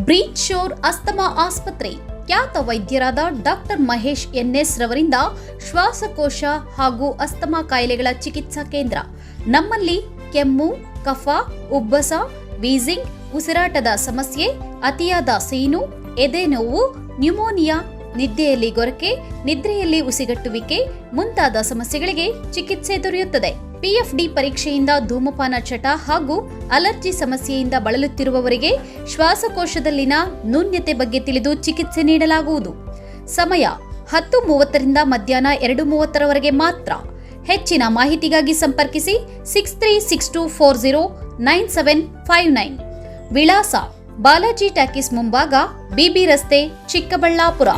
ಬ್ರೀಚ್ ಶೋರ್ ಅಸ್ತಮಾ ಆಸ್ಪತ್ರೆ, ಖ್ಯಾತ ವೈದ್ಯರಾದ ಡಾಕ್ಟರ್ ಮಹೇಶ್ NS ರವರಿಂದ ಶ್ವಾಸಕೋಶ ಹಾಗೂ ಅಸ್ತಮಾ ಕಾಯಿಲೆಗಳ ಚಿಕಿತ್ಸಾ ಕೇಂದ್ರ. ನಮ್ಮಲ್ಲಿ ಕೆಮ್ಮು, ಕಫ, ಉಬ್ಬಸ, ವೀಸಿಂಗ್, ಉಸಿರಾಟದ ಸಮಸ್ಯೆ, ಅತಿಯಾದ ಸೀನು, ಎದೆ ನೋವು, ನ್ಯೂಮೋನಿಯಾ, ನಿದ್ದೆಯಲ್ಲಿ ಗೊರಕೆ, ನಿದ್ರೆಯಲ್ಲಿ ಉಸಿಗಟ್ಟುವಿಕೆ ಮುಂತಾದ ಸಮಸ್ಯೆಗಳಿಗೆ ಚಿಕಿತ್ಸೆ ದೊರೆಯುತ್ತದೆ. PFD ಪರೀಕ್ಷೆಯಿಂದ ಧೂಮಪಾನ ಚಟ ಹಾಗೂ ಅಲರ್ಜಿ ಸಮಸ್ಯೆಯಿಂದ ಬಳಲುತ್ತಿರುವವರಿಗೆ ಶ್ವಾಸಕೋಶದಲ್ಲಿನ ನ್ಯೂನ್ಯತೆ ಬಗ್ಗೆ ತಿಳಿದು ಚಿಕಿತ್ಸೆ ನೀಡಲಾಗುವುದು. ಸಮಯ 10:30 ಮಧ್ಯಾಹ್ನ 2:30 ಮಾತ್ರ. ಹೆಚ್ಚಿನ ಮಾಹಿತಿಗಾಗಿ ಸಂಪರ್ಕಿಸಿ 6362409759. ವಿಳಾಸ ಬಾಲಾಜಿ ಟಾಕೀಸ್ ಮುಂಭಾಗ, BB ರಸ್ತೆ, ಚಿಕ್ಕಬಳ್ಳಾಪುರ.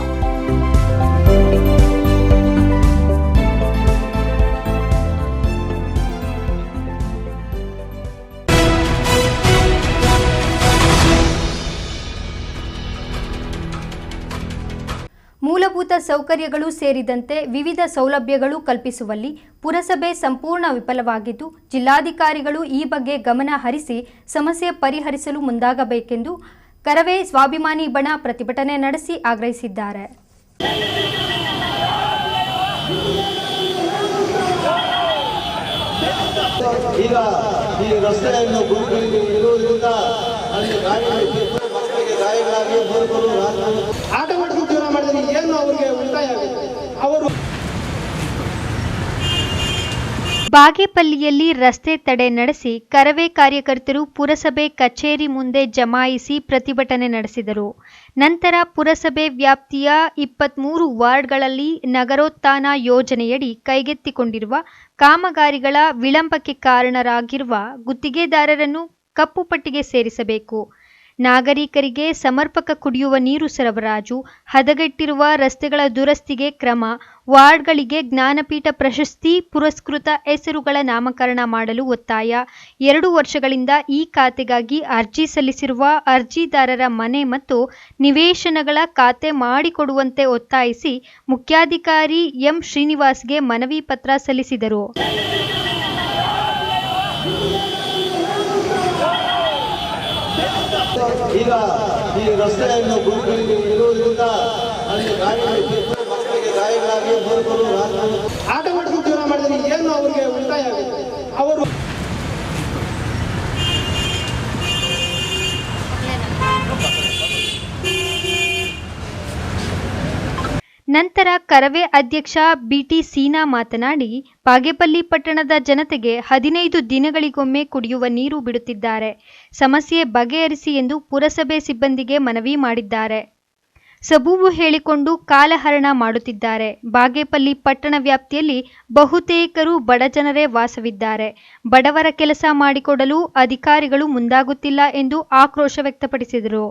ಮೂಲಭೂತ ಸೌಕರ್ಯಗಳು ಸೇರಿದಂತೆ ವಿವಿಧ ಸೌಲಭ್ಯಗಳು ಕಲ್ಪಿಸುವಲ್ಲಿ ಪುರಸಭೆ ಸಂಪೂರ್ಣ ವಿಫಲವಾಗಿದ್ದು, ಜಿಲ್ಲಾಧಿಕಾರಿಗಳು ಈ ಬಗ್ಗೆ ಗಮನ ಹರಿಸಿ ಸಮಸ್ಯೆ ಪರಿಹರಿಸಲು ಮುಂದಾಗಬೇಕೆಂದು ಕರವೇ ಸ್ವಾಭಿಮಾನಿ ಬಣ ಪ್ರತಿಭಟನೆ ನಡೆಸಿ ಆಗ್ರಹಿಸಿದ್ದಾರೆ. ಈಗ ಈ ರಸ್ತೆಯನ್ನು ಗುರುಗಳಿಗೆ ಇರುವುದರಿಂದ ಅಲ್ಲಿ ಮಕ್ಕಳಿಗೆ ಗಾಯಗಳಾಗಿ ಆಟ ಮಾಡಿಕೊಂಡು ಜೀವನ ಮಾಡಿದ್ರೆ ಏನು ಅವರಿಗೆ ಉಳಿತಾಯ ಆಗುತ್ತೆ. ಅವರು ಬಾಗೇಪಲ್ಲಿಯಲ್ಲಿ ರಸ್ತೆ ತಡೆ ನಡೆಸಿ ಕರವೇ ಕಾರ್ಯಕರ್ತರು ಪುರಸಭೆ ಕಚೇರಿ ಮುಂದೆ ಜಮಾಯಿಸಿ ಪ್ರತಿಭಟನೆ ನಡೆಸಿದರು. ನಂತರ ಪುರಸಭೆ ವ್ಯಾಪ್ತಿಯ 23 ವಾರ್ಡ್ಗಳಲ್ಲಿ ನಗರೋತ್ಥಾನ ಯೋಜನೆಯಡಿ ಕೈಗೆತ್ತಿಕೊಂಡಿರುವ ಕಾಮಗಾರಿಗಳ ವಿಳಂಬಕ್ಕೆ ಕಾರಣರಾಗಿರುವ ಗುತ್ತಿಗೆದಾರರನ್ನು ಕಪ್ಪು ಪಟ್ಟಿಗೆ ಸೇರಿಸಬೇಕು. ನಾಗರಿಕರಿಗೆ ಸಮರ್ಪಕ ಕುಡಿಯುವ ನೀರು ಸರಬರಾಜು, ಹದಗೆಟ್ಟಿರುವ ರಸ್ತೆಗಳ ದುರಸ್ತಿಗೆ ಕ್ರಮ, ವಾರ್ಡ್ಗಳಿಗೆ ಜ್ಞಾನಪೀಠ ಪ್ರಶಸ್ತಿ ಪುರಸ್ಕೃತ ಹೆಸರುಗಳ ನಾಮಕರಣ ಮಾಡಲು ಒತ್ತಾಯ. 2 ವರ್ಷಗಳಿಂದ ಈ ಖಾತೆಗಾಗಿ ಅರ್ಜಿ ಸಲ್ಲಿಸಿರುವ ಅರ್ಜಿದಾರರ ಮನೆ ಮತ್ತು ನಿವೇಶನಗಳ ಖಾತೆ ಮಾಡಿಕೊಡುವಂತೆ ಒತ್ತಾಯಿಸಿ ಮುಖ್ಯಾಧಿಕಾರಿ ಎಂ ಶ್ರೀನಿವಾಸ್ಗೆ ಮನವಿ ಪತ್ರ ಸಲ್ಲಿಸಿದರು. ಈಗ ಈ ರಸ್ತೆಯನ್ನು ಗುರುಗಳಿಗೆ ಇರುವುದರಿಂದ ಅಲ್ಲಿ ಮಕ್ಕಳಿಗೆ ಗಾಯಗಳಾಗಿ ಆಟ ಮಾಡಿಕೊಂಡು ಜೀವನ ಮಾಡಿದ್ರೆ ಏನು ಅವರಿಗೆ ಉಳಿತಾಯ ಆಗುತ್ತೆ. ಅವರು ನಂತರ ಕರವೇ ಅಧ್ಯಕ್ಷ BT ಸೀನಾ ಮಾತನಾಡಿ, ಬಾಗೇಪಲ್ಲಿ ಪಟ್ಟಣದ ಜನತೆಗೆ 15 ದಿನಗಳಿಗೊಮ್ಮೆ ಕುಡಿಯುವ ನೀರು ಬಿಡುತ್ತಿದ್ದಾರೆ. ಸಮಸ್ಯೆ ಬಗೆಹರಿಸಿ ಎಂದು ಪುರಸಭೆ ಸಿಬ್ಬಂದಿಗೆ ಮನವಿ ಮಾಡಿದ್ದಾರೆ. ಸಬೂಬು ಹೇಳಿಕೊಂಡು ಕಾಲಹರಣ ಮಾಡುತ್ತಿದ್ದಾರೆ. ಬಾಗೇಪಲ್ಲಿ ಪಟ್ಟಣ ವ್ಯಾಪ್ತಿಯಲ್ಲಿ ಬಹುತೇಕರು ಬಡಜನರೇ ವಾಸವಿದ್ದಾರೆ. ಬಡವರ ಕೆಲಸ ಮಾಡಿಕೊಡಲು ಅಧಿಕಾರಿಗಳು ಮುಂದಾಗುತ್ತಿಲ್ಲ ಎಂದು ಆಕ್ರೋಶ ವ್ಯಕ್ತಪಡಿಸಿದರು.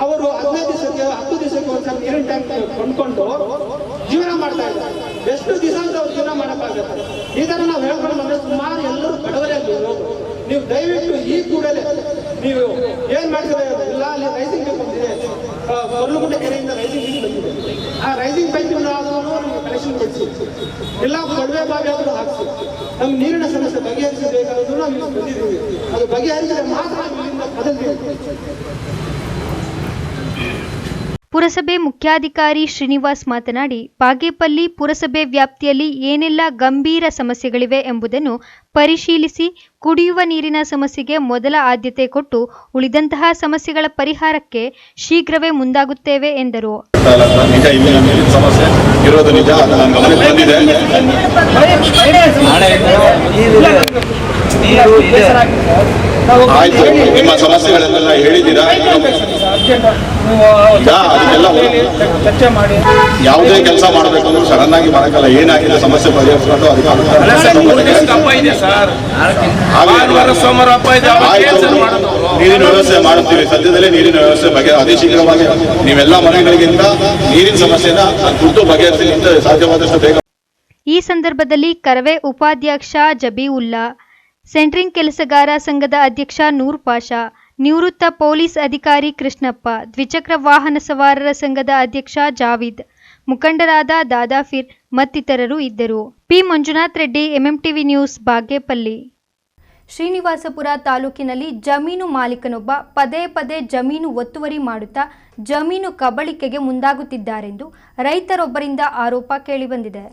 ಅವರು 15 ದಿವಸಕ್ಕೆ 10 ದಿವಸಕ್ಕೆ ಒಂದ್ಸಲ ನೀರಿನ ಟ್ಯಾಂಕ್ ಕೊಂಡ್ಕೊಂಡು ಜೀವನ ಮಾಡ್ತಾ ಇದ್ದಾರೆ. ಎಷ್ಟು ದಿವಸ ಅಂತ ಅವ್ರು ಜೀವನ ಮಾಡೋಕ್ಕಾಗತ್ತೆ? ಈ ಥರ ನಾವು ಹೇಳ್ಕೊಂಡು ಬಂದ್ರೆ ಸುಮಾರು ಎಲ್ಲರೂ ಬಡವರೇ ಆಗಿದ್ರು. ನೀವು ದಯವಿಟ್ಟು ಈ ಕೂಡಲೇ ನೀವು ಏನ್ ಮಾಡ್ತೀರಾ ಇಲ್ಲ, ಅಲ್ಲಿ ರೈಸಿಂಗ್ ಬಂದಿದೆ, ಕೊರ್ಲುಗುಂಟೆ ಕೆರೆಯಿಂದ ರೈಸಿಂಗ್ ಬಂದಿದೆ. ಆ ರೈಸಿಂಗ್ ಪೈಪ್ ನಮ್ಗೆ ಕನೆಕ್ಷನ್ ಕೊಡಿಸಿ, ಇಲ್ಲ ಕೊಡವೆ ಬಾವಿ ಆದರೂ ಹಾಕಿಸಿ. ನಮ್ಗೆ ನೀರಿನ ಸಮಸ್ಯೆ ಬಗೆಹರಿಸಬೇಕಾದ್ರೂ ನಾವು ಇಲ್ಲಿ ಬಂದಿದ್ದೀವಿ. ಅದು ಬಗೆಹರಿಸಿದ್ರೆ ಮಾತ್ರ ಇಲ್ಲಿಂದ ಬದಲ್ತೀವಿ. ಪುರಸಭೆ ಮುಖ್ಯಾಧಿಕಾರಿ ಶ್ರೀನಿವಾಸ್ ಮಾತನಾಡಿ, ಬಾಗೇಪಲ್ಲಿ ಪುರಸಭೆ ವ್ಯಾಪ್ತಿಯಲ್ಲಿ ಏನೆಲ್ಲ ಗಂಭೀರ ಸಮಸ್ಯೆಗಳಿವೆ ಎಂಬುದನ್ನು ಪರಿಶೀಲಿಸಿ ಕುಡಿಯುವ ನೀರಿನ ಸಮಸ್ಯೆಗೆ ಮೊದಲ ಆದ್ಯತೆ ಕೊಟ್ಟು ಉಳಿದಂತಹ ಸಮಸ್ಯೆಗಳ ಪರಿಹಾರಕ್ಕೆ ಶೀಘ್ರವೇ ಮುಂದಾಗುತ್ತೇವೆ ಎಂದರು. ನಿಜ ಇಲ್ಲಿ ನೀರಿನ ಸಮಸ್ಯೆ ಇರೋದು ನಿಜ, ಅದು ನನ್ನ ಗಮನಕ್ಕೆ ಬಂದಿದೆ. ಆಯ್ತು, ನಿಮ್ಮ ಸಮಸ್ಯೆಗಳನ್ನೆಲ್ಲ ಹೇಳಿದ್ದೀರಾ. ಯಾವುದೇ ಕೆಲಸ ಮಾಡಬೇಕಂದ್ರೂ ಸಡನ್ ಆಗಿ ಮಾಡಕ್ಕಲ್ಲ. ಏನಾಗಿದೆ ಸಮಸ್ಯೆ ಪರಿಹರಿಸ್ಕೊಂಡು ನೀರಿನ ವ್ಯವಸ್ಥೆ ಮಾಡುತ್ತೀವಿ. ಸದ್ಯದಲ್ಲೇ ನೀರಿನ ವ್ಯವಸ್ಥೆ ಬಗ್ಗೆ ಅತಿ ಶೀಘ್ರವಾಗಿ ನೀವೆಲ್ಲ ಮನೆಗಳಿಗಿಂತ ನೀರಿನ ಸಮಸ್ಯೆನ ತುರ್ತು ಬಗೆಹರಿಸಲಿಕ್ಕೆ ಸಾಧ್ಯವಾದಷ್ಟು ಬೇಗ. ಈ ಸಂದರ್ಭದಲ್ಲಿ ಕರವೇ ಉಪಾಧ್ಯಕ್ಷ ಜಬೀವುಲ್ಲಾ, ಸೆಂಟ್ರಿಂಗ್ ಕೆಲಸಗಾರ ಸಂಘದ ಅಧ್ಯಕ್ಷ ನೂರ್ ಪಾಷಾ, ನಿವೃತ್ತ ಪೊಲೀಸ್ ಅಧಿಕಾರಿ ಕೃಷ್ಣಪ್ಪ, ದ್ವಿಚಕ್ರ ವಾಹನ ಸವಾರರ ಸಂಘದ ಅಧ್ಯಕ್ಷ ಜಾವೀದ್, ಮುಖಂಡರಾದ ದಾದಾಫಿರ್ ಮತ್ತಿತರರು ಇದ್ದರು. P Manjunath Reddy, MMTV news, Bagepalli. Srinivaspur ತಾಲೂಕಿನಲ್ಲಿ ಜಮೀನು ಮಾಲೀಕನೊಬ್ಬ ಪದೇ ಪದೇ ಜಮೀನು ಒತ್ತುವರಿ ಮಾಡುತ್ತಾ ಜಮೀನು ಕಬಳಿಕೆಗೆ ಮುಂದಾಗುತ್ತಿದ್ದಾರೆಂದು ರೈತರೊಬ್ಬರಿಂದ ಆರೋಪ ಕೇಳಿಬಂದಿದೆ.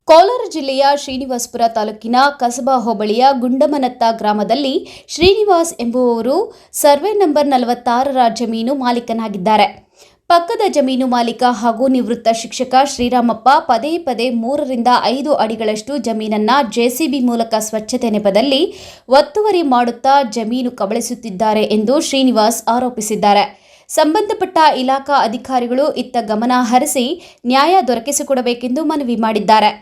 ಕೋಲಾರ ಜಿಲ್ಲೆಯ ಶ್ರೀನಿವಾಸಪುರ ತಾಲೂಕಿನ ಕಸಬಾ ಹೋಬಳಿಯ ಗುಂಡಮನತ್ತ ಗ್ರಾಮದಲ್ಲಿ ಶ್ರೀನಿವಾಸ್ ಎಂಬುವವರು ಸರ್ವೆ ನಂಬರ್ 46ರ ಜಮೀನು ಮಾಲೀಕನಾಗಿದ್ದಾರೆ. ಪಕ್ಕದ ಜಮೀನು ಮಾಲೀಕ ಹಾಗೂ ನಿವೃತ್ತ ಶಿಕ್ಷಕ ಶ್ರೀರಾಮಪ್ಪ ಪದೇ 3 ರಿಂದ 5 ಅಡಿಗಳಷ್ಟು ಜಮೀನನ್ನ ಜೆಸಿಬಿ ಮೂಲಕ ಸ್ವಚ್ಛತೆ ನೆಪದಲ್ಲಿ ಒತ್ತುವರಿ ಮಾಡುತ್ತಾ ಜಮೀನು ಕಬಳಿಸುತ್ತಿದ್ದಾರೆ ಎಂದು ಶ್ರೀನಿವಾಸ್ ಆರೋಪಿಸಿದ್ದಾರೆ. ಸಂಬಂಧಪಟ್ಟ ಇಲಾಖಾ ಅಧಿಕಾರಿಗಳು ಇತ್ತ ಗಮನ ಹರಿಸಿ ನ್ಯಾಯ ದೊರಕಿಸಿಕೊಡಬೇಕೆಂದು ಮನವಿ ಮಾಡಿದ್ದಾರೆ.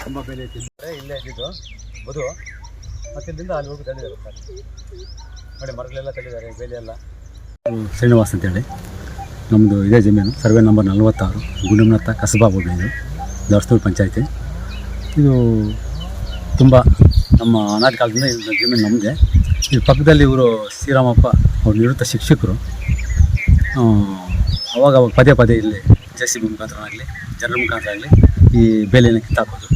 ತುಂಬ ಬೆಲೆ ತಿಂದರೆ ಇಲ್ಲೇ ಇದ್ದಿದ್ದು ಬದು ಮತ್ತು ಇಲ್ಲಿಂದ ಅಲ್ಲಿ ಹೋಗಿ ತಳ್ಳಿದ್ದಾರೆ ಸರ್. ನೋಡಿ ಮರಗಳೆಲ್ಲ ತಳ್ಳಿದ್ದಾರೆ, ಬೇಲಿ ಎಲ್ಲ. ಶ್ರೀನಿವಾಸ್ ಅಂತೇಳಿ ನಮ್ಮದು ಇದೇ ಜಮೀನು, ಸರ್ವೆ ನಂಬರ್ 46, ಗುಂಡಮನತ್ತ ಕಸಬಾ ಹೋಬಳಿ, ಇದು ದರ್ಸ್ತೂರು ಪಂಚಾಯತಿ. ಇದು ತುಂಬ ನಮ್ಮ ಅನಾದಿ ಕಾಲದಿಂದ ಇದು ಜಮೀನು ನಮ್ಮದೇ. ಈ ಪಕ್ಕದಲ್ಲಿ ಇವರು ಶ್ರೀರಾಮಪ್ಪ ಅವ್ರು ನಿವೃತ್ತ ಶಿಕ್ಷಕರು. ಅವಾಗ ಪದೇ ಇಲ್ಲಿ ಜೆಸಿಬಿ ಮುಖಾಂತರ ಆಗಲಿ ಜನರ ಮುಖಾಂತರ ಆಗಲಿ ಈ ಬೇಲಿಯನ್ನು ಕಿತ್ತಾಕೋದು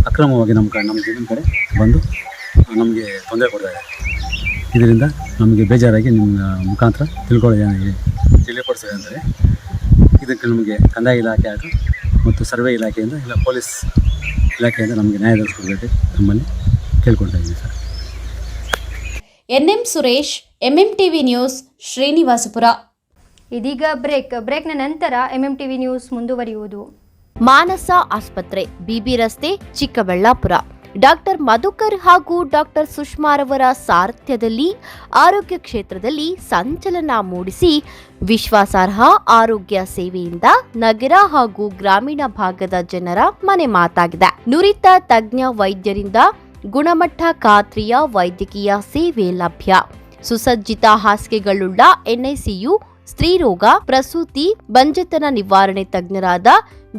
ಅಕ್ರಮವಾಗಿ ನಮ್ಮ ಜಮೀನು ಕಡೆ ಬಂದು ನಮಗೆ ತೊಂದರೆ ಕೊಡ್ತಾರೆ. ಇದರಿಂದ ನಮಗೆ ಬೇಜಾರಾಗಿ ನಿಮ್ಮ ಮುಖಾಂತರ ತಿಳಿಪಡಿಸಿದೆ ಅಂದರೆ ಇದಕ್ಕೆ ನಮಗೆ ಕಂದಾಯ ಇಲಾಖೆ ಹಾಗೂ ಮತ್ತು ಸರ್ವೆ ಇಲಾಖೆಯಿಂದ ಇಲ್ಲ ಪೊಲೀಸ್ ಇಲಾಖೆಯಿಂದ ನಮಗೆ ನ್ಯಾಯ ದೊರಕಿಸಬೇಕು ನಮ್ಮಲ್ಲಿ ಕೇಳ್ಕೊಳ್ತಾ ಇದ್ದೀನಿ sir. NM Suresh, MMTV news, Srinivaspur. ಇದೀಗ ಬ್ರೇಕ್ನ ನಂತರ ಎಂಎಂಟಿವಿ ನ್ಯೂಸ್ ಮುಂದುವರಿಯುವುದು. ಮಾನಸ ಆಸ್ಪತ್ರೆ, ಬಿಬಿ ರಸ್ತೆ, ಚಿಕ್ಕಬಳ್ಳಾಪುರ. ಡಾಕ್ಟರ್ ಮಧುಕರ್ ಹಾಗೂ ಡಾಕ್ಟರ್ ಸುಷ್ಮಾರವರ ಸಾರಥ್ಯದಲ್ಲಿ ಆರೋಗ್ಯ ಕ್ಷೇತ್ರದಲ್ಲಿ ಸಂಚಲನ ಮೂಡಿಸಿ ವಿಶ್ವಾಸಾರ್ಹ ಆರೋಗ್ಯ ಸೇವೆಯಿಂದ ನಗರ ಹಾಗೂ ಗ್ರಾಮೀಣ ಭಾಗದ ಜನರ ಮನೆ ಮಾತಾಗಿದೆ. ನುರಿತ ತಜ್ಞ ವೈದ್ಯರಿಂದ ಗುಣಮಟ್ಟ ಖಾತ್ರಿಯ ವೈದ್ಯಕೀಯ ಸೇವೆ ಲಭ್ಯ. ಸುಸಜ್ಜಿತ ಹಾಸಿಗೆಗಳುಳ್ಳ ಎನ್ಐಸಿಯು, ಸ್ತ್ರೀರೋಗ, ಪ್ರಸೂತಿ, ಬಂಜೆತನ ನಿವಾರಣೆ ತಜ್ಞರಾದ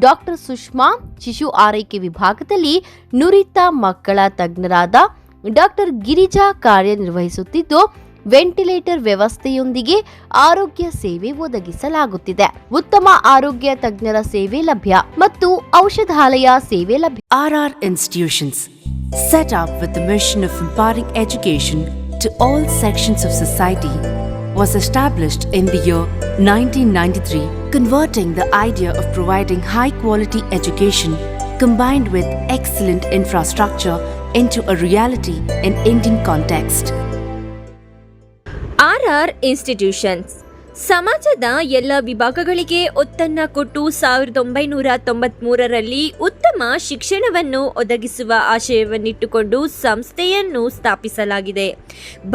ಡಾಕ್ಟರ್ ಸುಷ್ಮಾ, ಶಿಶು ಆರೈಕೆ ವಿಭಾಗದಲ್ಲಿ ನುರಿತ ಮಕ್ಕಳ ತಜ್ಞರಾದ ಡಾಕ್ಟರ್ ಗಿರಿಜಾ ಕಾರ್ಯನಿರ್ವಹಿಸುತ್ತಿದ್ದು, ವೆಂಟಿಲೇಟರ್ ವ್ಯವಸ್ಥೆಯೊಂದಿಗೆ ಆರೋಗ್ಯ ಸೇವೆ ಒದಗಿಸಲಾಗುತ್ತಿದೆ. ಉತ್ತಮ ಆರೋಗ್ಯ ತಜ್ಞರ ಸೇವೆ ಲಭ್ಯ ಮತ್ತು ಔಷಧಾಲಯ ಸೇವೆ ಲಭ್ಯ. RR Institutions, set up with the mission of imparting education to all sections of society, was established in the year 1993, converting the idea of providing high-quality education combined with excellent infrastructure into a reality in Indian context. RR Institutions ಸಮಾಜದ ಎಲ್ಲ ವಿಭಾಗಗಳಿಗೆ ಒತ್ತನ್ನ ಕೊಟ್ಟು 1993ರಲ್ಲಿ ಉತ್ತಮ ಶಿಕ್ಷಣವನ್ನು ಒದಗಿಸುವ ಆಶಯವನ್ನಿಟ್ಟುಕೊಂಡು ಸಂಸ್ಥೆಯನ್ನು ಸ್ಥಾಪಿಸಲಾಗಿದೆ.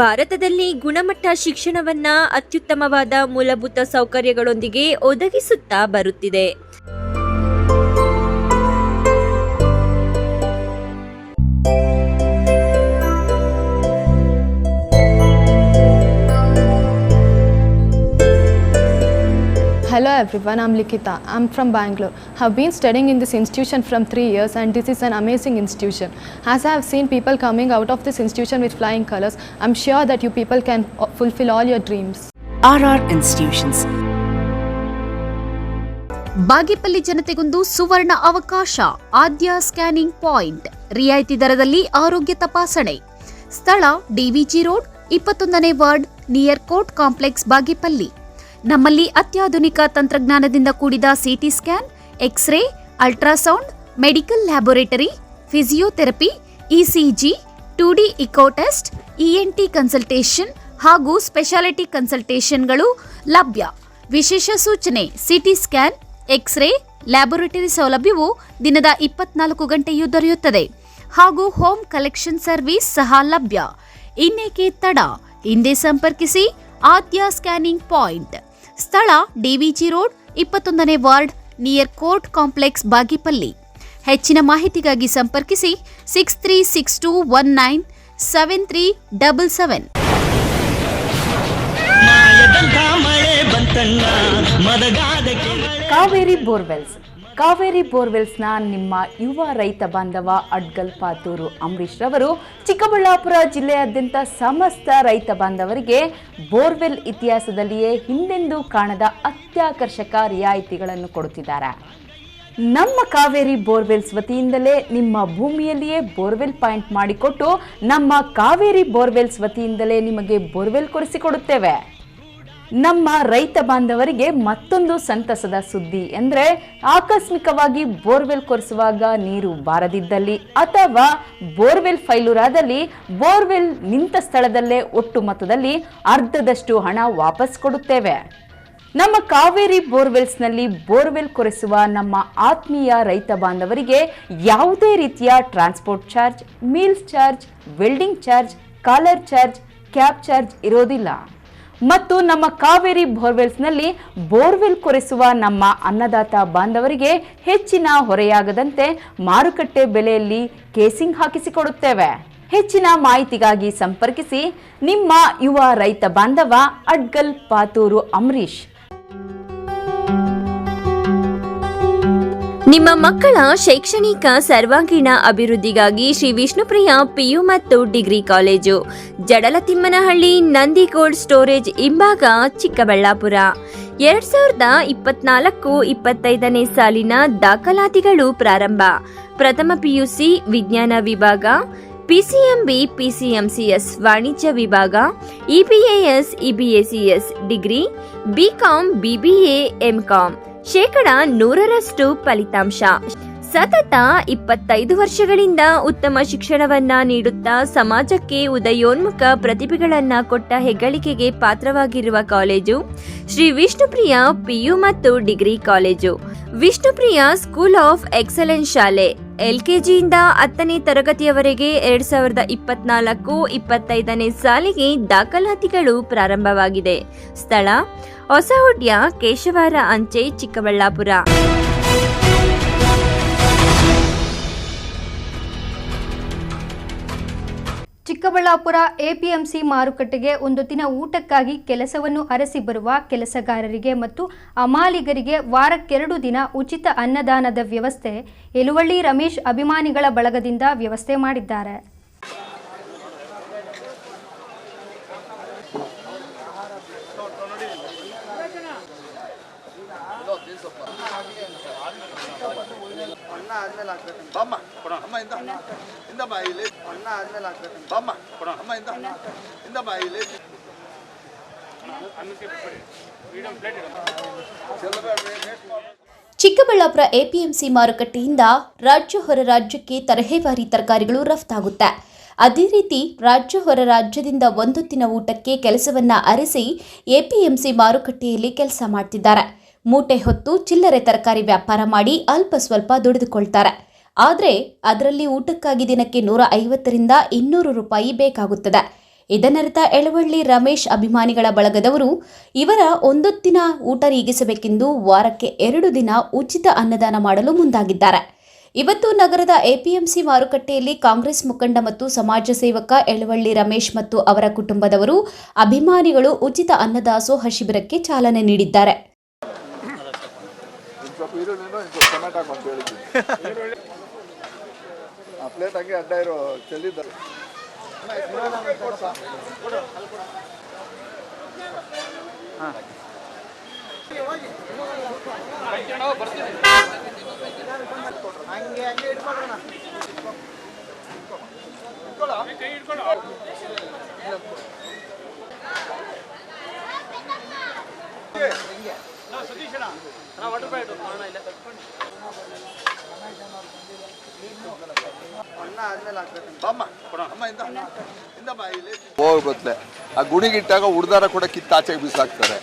ಭಾರತದಲ್ಲಿ ಗುಣಮಟ್ಟ ಶಿಕ್ಷಣವನ್ನ ಅತ್ಯುತ್ತಮವಾದ ಮೂಲಭೂತ ಸೌಕರ್ಯಗಳೊಂದಿಗೆ ಒದಗಿಸುತ್ತಾ ಬರುತ್ತಿದೆ. Hello everyone, I'm Likita. I'm from Bangalore. Have been studying in this institution from 3 years and this is an amazing institution. As I have seen people coming out of this institution with flying colors, I'm sure that you people can fulfill all your dreams. RR Institutions. Bagepalli ಜನತೆಗೊಂದು ಸುವರ್ಣ ಅವಕಾಶ. ಆದ್ಯ scanning point, ರಿಯಾಯಿತಿ ದರದಲ್ಲಿ ಆರೋಗ್ಯ ತಪಾಸಣೆ. ಸ್ಥಳ DVG road, 21ನೇ ward, near court complex, Bagepalli. ನಮ್ಮಲ್ಲಿ ಅತ್ಯಾಧುನಿಕ ತಂತ್ರಜ್ಞಾನದಿಂದ ಕೂಡಿದ CT scan, x-ray, ultrasound, medical laboratory, physiotherapy, ECG, 2D echo test, ENT consultation ಹಾಗೂ ಸ್ಪೆಷಾಲಿಟಿ ಕನ್ಸಲ್ಟೇಷನ್ಗಳು ಲಭ್ಯ. ವಿಶೇಷ ಸೂಚನೆ: ಸಿಟಿ ಸ್ಕ್ಯಾನ್, ಎಕ್ಸ್ರೇ, ಲ್ಯಾಬೊರೇಟರಿ ಸೌಲಭ್ಯವು ದಿನದ 24 ಗಂಟೆಯೂ ದೊರೆಯುತ್ತದೆ ಹಾಗೂ ಹೋಮ್ ಕಲೆಕ್ಷನ್ ಸರ್ವಿಸ್ ಸಹ ಲಭ್ಯ. ಇನ್ನೇಕೆ ತಡ? ಹಿಂದೆ ಸಂಪರ್ಕಿಸಿ ಆದ್ಯ ಸ್ಕ್ಯಾನಿಂಗ್ ಪಾಯಿಂಟ್. ಸ್ಥಳ ಡಿವಿಜಿ ರೋಡ್, 21ನೇ ward, near court complex, Bagepalli. ಹೆಚ್ಚಿನ ಮಾಹಿತಿಗಾಗಿ ಸಂಪರ್ಕಿಸಿ 6362197377. ಕಾವೇರಿ ಬೋರ್ವೆಲ್ಸ್. ಕಾವೇರಿ ಬೋರ್ವೆಲ್ಸ್ನ ನಿಮ್ಮ ಯುವ ರೈತ ಬಾಂಧವ ಅಡ್ಗಲ್ ಪಾತೂರು ಅಂಬರೀಶ್ ರವರು ಚಿಕ್ಕಬಳ್ಳಾಪುರ ಜಿಲ್ಲೆಯಾದ್ಯಂತ ಸಮಸ್ತ ರೈತ ಬಾಂಧವರಿಗೆ ಬೋರ್ವೆಲ್ ಇತಿಹಾಸದಲ್ಲಿಯೇ ಹಿಂದೆಂದೂ ಕಾಣದ ಅತ್ಯಾಕರ್ಷಕ ರಿಯಾಯಿತಿಗಳನ್ನು ಕೊಡುತ್ತಿದ್ದಾರೆ. ನಮ್ಮ ಕಾವೇರಿ ಬೋರ್ವೆಲ್ಸ್ ವತಿಯಿಂದಲೇ ನಿಮ್ಮ ಭೂಮಿಯಲ್ಲಿಯೇ ಬೋರ್ವೆಲ್ ಪಾಯಿಂಟ್ ಮಾಡಿಕೊಟ್ಟು ನಮ್ಮ ಕಾವೇರಿ ಬೋರ್ವೆಲ್ಸ್ ವತಿಯಿಂದಲೇ ನಿಮಗೆ ಬೋರ್ವೆಲ್ ಕೊಡಿಸಿಕೊಡುತ್ತೇವೆ. ನಮ್ಮ ರೈತ ಬಾಂಧವರಿಗೆ ಮತ್ತೊಂದು ಸಂತಸದ ಸುದ್ದಿ ಅಂದರೆ ಆಕಸ್ಮಿಕವಾಗಿ ಬೋರ್ವೆಲ್ ಕೊರೆಸುವಾಗ ನೀರು ಬಾರದಿದ್ದಲ್ಲಿ ಅಥವಾ ಬೋರ್ವೆಲ್ ಫೈಲೂರಾದಲ್ಲಿ ಬೋರ್ವೆಲ್ ನಿಂತ ಸ್ಥಳದಲ್ಲೇ ಒಟ್ಟು ಮೊತ್ತದಲ್ಲಿ ಅರ್ಧದಷ್ಟು ಹಣ ವಾಪಸ್ ಕೊಡುತ್ತೇವೆ. ನಮ್ಮ ಕಾವೇರಿ ಬೋರ್ವೆಲ್ಸ್ನಲ್ಲಿ ಬೋರ್ವೆಲ್ ಕೊರೆಸುವ ನಮ್ಮ ಆತ್ಮೀಯ ರೈತ ಬಾಂಧವರಿಗೆ ಯಾವುದೇ ರೀತಿಯ transport charge, meals charge, welding charge, caller charge, cab charge ಇರೋದಿಲ್ಲ. ಮತ್ತು ನಮ್ಮ ಕಾವೇರಿ ಬೋರ್ವೆಲ್ಸ್ನಲ್ಲಿ ಬೋರ್ವೆಲ್ ಕೊರೆಸುವ ನಮ್ಮ ಅನ್ನದಾತ ಬಾಂಧವರಿಗೆ ಹೆಚ್ಚಿನ ಹೊರೆಯಾಗದಂತೆ ಮಾರುಕಟ್ಟೆ ಬೆಲೆಯಲ್ಲಿ ಕೇಸಿಂಗ್ ಹಾಕಿಸಿಕೊಡುತ್ತೇವೆ. ಹೆಚ್ಚಿನ ಮಾಹಿತಿಗಾಗಿ ಸಂಪರ್ಕಿಸಿ ನಿಮ್ಮ ಯುವ ರೈತ ಬಾಂಧವ ಅಡ್ಗಲ್ ಪಾತೂರು ಅಂಬರೀಶ್. ನಿಮ್ಮ ಮಕ್ಕಳ ಶೈಕ್ಷಣಿಕ ಸರ್ವಾಂಗೀಣ ಅಭಿವೃದ್ಧಿಗಾಗಿ ಶ್ರೀ ವಿಷ್ಣುಪ್ರಿಯ ಪಿಯು ಮತ್ತು ಡಿಗ್ರಿ ಕಾಲೇಜು, ಜಡಲತಿಮ್ಮನಹಳ್ಳಿ, ನಂದಿಗೋಲ್ಡ್ ಸ್ಟೋರೇಜ್ ಹಿಂಭಾಗ, ಚಿಕ್ಕಬಳ್ಳಾಪುರ. 2024-25ನೇ ಸಾಲಿನ ದಾಖಲಾತಿಗಳು ಪ್ರಾರಂಭ. ಪ್ರಥಮ ಪಿಯುಸಿ ವಿಜ್ಞಾನ ವಿಭಾಗ, ಪಿಸಿಎಂಬಿ, ಪಿಸಿಎಂಸಿಎಸ್ ವಾಣಿಜ್ಯ ವಿಭಾಗ, EBAS, EBACS degree, BCom, BBA, MCom. 100% ಫಲಿತಾಂಶ. ಸತತ 25 ವರ್ಷಗಳಿಂದ ಉತ್ತಮ ಶಿಕ್ಷಣವನ್ನ ನೀಡುತ್ತಾ ಸಮಾಜಕ್ಕೆ ಉದಯೋನ್ಮುಖ ಪ್ರತಿಭೆಗಳನ್ನ ಕೊಟ್ಟ ಹೆಗ್ಗಳಿಕೆಗೆ ಪಾತ್ರವಾಗಿರುವ ಕಾಲೇಜು ಶ್ರೀ ವಿಷ್ಣುಪ್ರಿಯ ಪಿಯು ಮತ್ತು degree college. Vishnupriya school of excellence ಶಾಲೆ. LKGಯಿಂದ 10ನೇ ತರಗತಿಯವರೆಗೆ 2024-25ನೇ ಸಾಲಿಗೆ ದಾಖಲಾತಿಗಳು ಪ್ರಾರಂಭವಾಗಿದೆ. ಸ್ಥಳ ಹೊಸಹುಡ್ಯ, ಕೇಶವಾರ ಅಂಚೆ, ಚಿಕ್ಕಬಳ್ಳಾಪುರ. ಚಿಕ್ಕಬಳ್ಳಾಪುರ ಎಪಿಎಂಸಿ ಮಾರುಕಟ್ಟೆಗೆ ಒಂದು ದಿನ ಊಟಕ್ಕಾಗಿ ಕೆಲಸವನ್ನು ಅರಸಿ ಬರುವ ಕೆಲಸಗಾರರಿಗೆ ಮತ್ತು ಅಮಾಲಿಗರಿಗೆ ವಾರಕ್ಕೆ 2 ದಿನ ಉಚಿತ ಅನ್ನದಾನದ ವ್ಯವಸ್ಥೆ ಯಲುವಳ್ಳಿ ರಮೇಶ್ ಅಭಿಮಾನಿಗಳ ಬಳಗದಿಂದ ವ್ಯವಸ್ಥೆ ಮಾಡಿದ್ದಾರೆ. ಚಿಕ್ಕಬಳ್ಳಾಪುರ ಎಪಿಎಂಸಿ ಮಾರುಕಟ್ಟೆಯಿಂದ ರಾಜ್ಯ ಹೊರ ರಾಜ್ಯಕ್ಕೆ ತರಹೇವಾರಿ ತರಕಾರಿಗಳು ರಫ್ತಾಗುತ್ತೆ. ಅದೇ ರೀತಿ ರಾಜ್ಯ ಹೊರ ರಾಜ್ಯದಿಂದ ಒಂದೊತ್ತಿನ ಊಟಕ್ಕೆ ಕೆಲಸವನ್ನ ಅರಸಿ ಎಪಿಎಂಸಿ ಮಾರುಕಟ್ಟೆಯಲ್ಲಿ ಕೆಲಸ ಮಾಡ್ತಿದ್ದಾರೆ. ಮೂಟೆ ಹೊತ್ತು ಚಿಲ್ಲರೆ ತರಕಾರಿ ವ್ಯಾಪಾರ ಮಾಡಿ ಅಲ್ಪ ಸ್ವಲ್ಪ ದುಡಿದುಕೊಳ್ತಾರೆ. ಆದರೆ ಅದರಲ್ಲಿ ಊಟಕ್ಕಾಗಿ ದಿನಕ್ಕೆ 150ರಿಂದ 200 ರೂಪಾಯಿ ಬೇಕಾಗುತ್ತದೆ. ಇದನ್ನರಿತ ಯಲುವಳ್ಳಿ ರಮೇಶ್ ಅಭಿಮಾನಿಗಳ ಬಳಗದವರು ಇವರ ಒಂದೊತ್ತಿನ ಊಟ ನೀಗಿಸಬೇಕೆಂದು ವಾರಕ್ಕೆ 2 ದಿನ ಉಚಿತ ಅನ್ನದಾನ ಮಾಡಲು ಮುಂದಾಗಿದ್ದಾರೆ. ಇವತ್ತು ನಗರದ ಎಪಿಎಂಸಿ ಮಾರುಕಟ್ಟೆಯಲ್ಲಿ ಕಾಂಗ್ರೆಸ್ ಮುಖಂಡ ಮತ್ತು ಸಮಾಜ ಸೇವಕ ಯಲುವಳ್ಳಿ ರಮೇಶ್ ಮತ್ತು ಅವರ ಕುಟುಂಬದವರು ಅಭಿಮಾನಿಗಳು ಉಚಿತ ಅನ್ನದಾಸೋಹ ಶಿಬಿರಕ್ಕೆ ಚಾಲನೆ ನೀಡಿದ್ದಾರೆ. ಪ್ಲೇಟ್ ಹಂಗೆ ಅಡ್ಡ ಇರೋ ಚೆಲ್ಲಿದ್ದಾರೆ. ಹೋಗುತ್ತೆ ಆ ಗುಣಿಗಿಟ್ಟಾಗ ಉಡ್ದಾರ ಕೂಡ ಕಿತ್ತಾಚೆಗೆ ಬಿಸಾಕ್ತಾರೆ.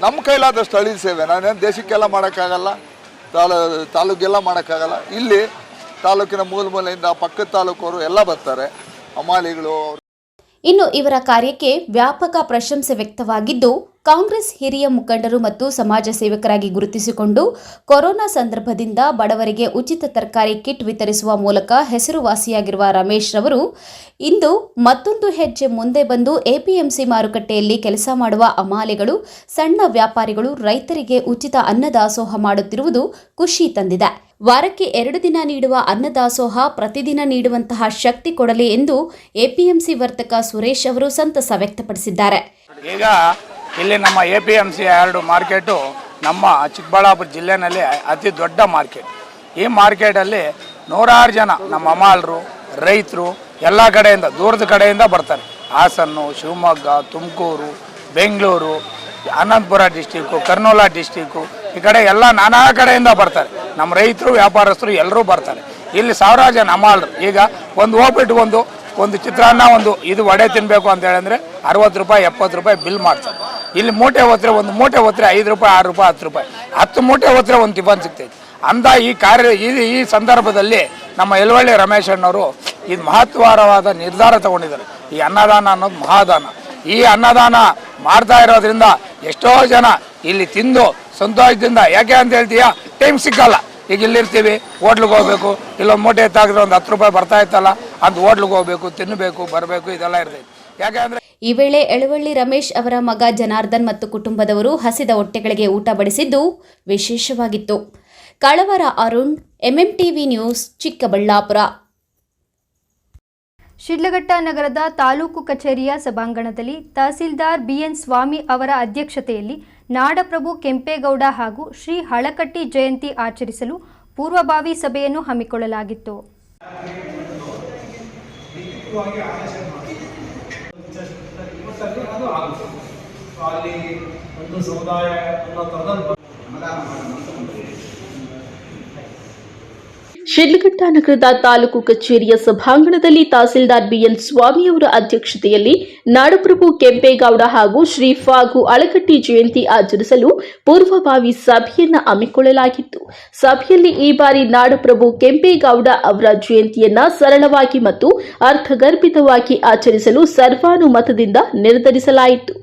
ನಮ್ಮ ಕೈಲಾದಷ್ಟು ಹಳ್ಳಿ ಸೇವೆ ನಾನೇನು ದೇಶಕ್ಕೆಲ್ಲ ಮಾಡೋಕ್ಕಾಗಲ್ಲ, ತಾಲೂಕೆಲ್ಲ ಮಾಡೋಕ್ಕಾಗಲ್ಲ. ಇಲ್ಲಿ ತಾಲೂಕಿನ ಮೂಲೆಯಿಂದ ಪಕ್ಕದ ತಾಲೂಕವರು ಎಲ್ಲ ಬರ್ತಾರೆ, ಹಮಾಲಿಗಳು. ಇನ್ನು ಇವರ ಕಾರ್ಯಕ್ಕೆ ವ್ಯಾಪಕ ಪ್ರಶಂಸೆ ವ್ಯಕ್ತವಾಗಿದ್ದು, ಕಾಂಗ್ರೆಸ್ ಹಿರಿಯ ಮುಖಂಡರು ಮತ್ತು ಸಮಾಜ ಸೇವಕರಾಗಿ ಗುರುತಿಸಿಕೊಂಡು ಕೊರೋನಾ ಸಂದರ್ಭದಿಂದ ಬಡವರಿಗೆ ಉಚಿತ ತರಕಾರಿ ಕಿಟ್ ವಿತರಿಸುವ ಮೂಲಕ ಹೆಸರುವಾಸಿಯಾಗಿರುವ ರಮೇಶ್ ರವರು ಇಂದು ಮತ್ತೊಂದು ಹೆಜ್ಜೆ ಮುಂದೆ ಬಂದು ಎಪಿಎಂಸಿ ಮಾರುಕಟ್ಟೆಯಲ್ಲಿ ಕೆಲಸ ಮಾಡುವ ಅಮಾಲೆಗಳು, ಸಣ್ಣ ವ್ಯಾಪಾರಿಗಳು, ರೈತರಿಗೆ ಉಚಿತ ಅನ್ನದಾಸೋಹ ಮಾಡುತ್ತಿರುವುದು ಖುಷಿ ತಂದಿದೆ. ವಾರಕ್ಕೆ 2 ದಿನ ನೀಡುವ ಅನ್ನದಾಸೋಹ ಪ್ರತಿದಿನ ನೀಡುವಂತಹ ಶಕ್ತಿ ಕೊಡಲಿ ಎಂದು ಎಪಿಎಂಸಿ ವರ್ತಕ ಸುರೇಶ್ ಅವರು ಸಂತಸ ವ್ಯಕ್ತಪಡಿಸಿದ್ದಾರೆ. ಈಗ ಇಲ್ಲಿ ನಮ್ಮ ಎಪಿಎಂಸಿ 2 ಮಾರ್ಕೆಟು ನಮ್ಮ ಚಿಕ್ಕಬಳ್ಳಾಪುರ ಜಿಲ್ಲೆಯಲ್ಲಿ ಅತಿ ದೊಡ್ಡ ಮಾರ್ಕೆಟ್. ಈ ಮಾರ್ಕೆಟಲ್ಲಿ 100 ಜನ ನಮ್ಮ ಅಮಾಲರು, ರೈತರು ಎಲ್ಲ ಕಡೆಯಿಂದ, ದೂರದ ಕಡೆಯಿಂದ ಬರ್ತಾರೆ. ಹಾಸನ, ಶಿವಮೊಗ್ಗ, ತುಮಕೂರು, ಬೆಂಗಳೂರು ಅನಂತಪುರ ಡಿಸ್ಟಿಕ್ಕು, ಕರ್ನೂಲ ಡಿಸ್ಟಿಕ್ಕು, ಈ ಕಡೆ ಎಲ್ಲ ನಾನಾ ಕಡೆಯಿಂದ ಬರ್ತಾರೆ. ನಮ್ಮ ರೈತರು, ವ್ಯಾಪಾರಸ್ಥರು ಎಲ್ಲರೂ ಬರ್ತಾರೆ. ಇಲ್ಲಿ ಸಾವಿರಾರು ಜನ ಹಮಾಲರು. ಈಗ ಒಂದು ಹೋಗ್ಬಿಟ್ಟು ಒಂದು ಚಿತ್ರಾನ್ನ, ಇದು ವಡೆ ತಿನ್ನಬೇಕು ಅಂತ ಹೇಳಿದ್ರೆ 60 ರೂಪಾಯಿ 70 ರೂಪಾಯಿ ಬಿಲ್ ಮಾಡ್ತಾರೆ. ಇಲ್ಲಿ ಮೂಟೆ ಹೊತ್ತರೆ, ಒಂದು ಮೂಟೆ ಹೊತ್ತರೆ 5 ರೂಪಾಯಿ 6 ರೂಪಾಯಿ 10 ರೂಪಾಯಿ, 10 ಮೂಟೆ ಹೊತ್ತರೆ ಒಂದು ಟಿಫನ್ ಸಿಗ್ತೈತೆ. ಅಂದ ಈ ಸಂದರ್ಭದಲ್ಲಿ ನಮ್ಮ ಯಲವಳ್ಳಿ ರಮೇಶ್ ಅಣ್ಣವರು ಇದು ಮಹತ್ವವಾದ ನಿರ್ಧಾರ ತಗೊಂಡಿದ್ದಾರೆ. ಈ ಅನ್ನದಾನ ಅನ್ನೋದು ಮಹಾದಾನ. ಈ ಅನ್ನದಾನ ಮಾಡ್ತಾ ಇರೋದ್ರಿಂದ ಎಷ್ಟೋ ಜನ ಇಲ್ಲಿ ತಿಂದು ಸಂತೋಷದಿಂದ, ಯಾಕೆ ಅಂತ ಹೇಳ್ತೀಯಾ, ಟೈಮ್ ಸಿಕ್ಕಲ್ಲ. ಈಗ ಇಲ್ಲಿರ್ತೀವಿ, ಹೋಟ್ಲಿಗೆ ಹೋಗ್ಬೇಕು, ಇಲ್ಲೊಂದು ಮೂಟೆ ಎತ್ತಾಗಿದ್ರೆ ಒಂದು 10 ರೂಪಾಯಿ ಬರ್ತಾ ಇತ್ತಲ್ಲ ಅಂತ ಹೋಟ್ಲಿಗೆ ಹೋಗ್ಬೇಕು, ತಿನ್ನಬೇಕು, ಬರಬೇಕು, ಇದೆಲ್ಲ ಇರ್ತೈತೆ. ಯಾಕೆಂದ್ರೆ ಈ ವೇಳೆ ಯಲವಳ್ಳಿ ರಮೇಶ್ ಅವರ ಮಗ ಜನಾರ್ದನ್ ಮತ್ತು ಕುಟುಂಬದವರು ಹಸಿದ ಹೊಟ್ಟೆಗಳಿಗೆ ಊಟ ಬಡಿಸಿದ್ದು ವಿಶೇಷವಾಗಿತ್ತು. ಕಳವರ ಅರುಣ್, ಎಂಎಂಟಿವಿ ನ್ಯೂಸ್, ಚಿಕ್ಕಬಳ್ಳಾಪುರ. ಶಿಡ್ಲಘಟ್ಟ ನಗರದ ತಾಲೂಕು ಕಚೇರಿಯ ಸಭಾಂಗಣದಲ್ಲಿ ತಹಸೀಲ್ದಾರ್ ಬಿಎನ್ ಸ್ವಾಮಿ ಅವರ ಅಧ್ಯಕ್ಷತೆಯಲ್ಲಿ ನಾಡಪ್ರಭು ಕೆಂಪೇಗೌಡ ಹಾಗೂ ಶ್ರೀ ಹಳಕಟ್ಟಿ ಜಯಂತಿ ಆಚರಿಸಲು ಪೂರ್ವಭಾವಿ ಸಭೆಯನ್ನು ಹಮ್ಮಿಕೊಳ್ಳಲಾಗಿತ್ತು. ಶಿಡ್ಲಘಟ್ಟ ನಗರದ ತಾಲೂಕು ಕಚೇರಿಯ ಸಭಾಂಗಣದಲ್ಲಿ ತಹಸೀಲ್ದಾರ್ ಬಿಎನ್ ಸ್ವಾಮಿ ಅವರ ಅಧ್ಯಕ್ಷತೆಯಲ್ಲಿ ನಾಡಪ್ರಭು ಕೆಂಪೇಗೌಡ ಹಾಗೂ ಶ್ರೀ ಫಾಗು ಅಳಕಟ್ಟಿ ಜಯಂತಿ ಆಚರಿಸಲು ಪೂರ್ವಭಾವಿ ಸಭೆಯನ್ನು ಹಮ್ಮಿಕೊಳ್ಳಲಾಗಿತ್ತು. ಸಭೆಯಲ್ಲಿ ಈ ಬಾರಿ ನಾಡಪ್ರಭು ಕೆಂಪೇಗೌಡ ಅವರ ಜಯಂತಿಯನ್ನ ಸರಳವಾಗಿ ಮತ್ತು ಅರ್ಥಗರ್ಭಿತವಾಗಿ ಆಚರಿಸಲು ಸರ್ವಾನುಮತದಿಂದ ನಿರ್ಧರಿಸಲಾಯಿತು.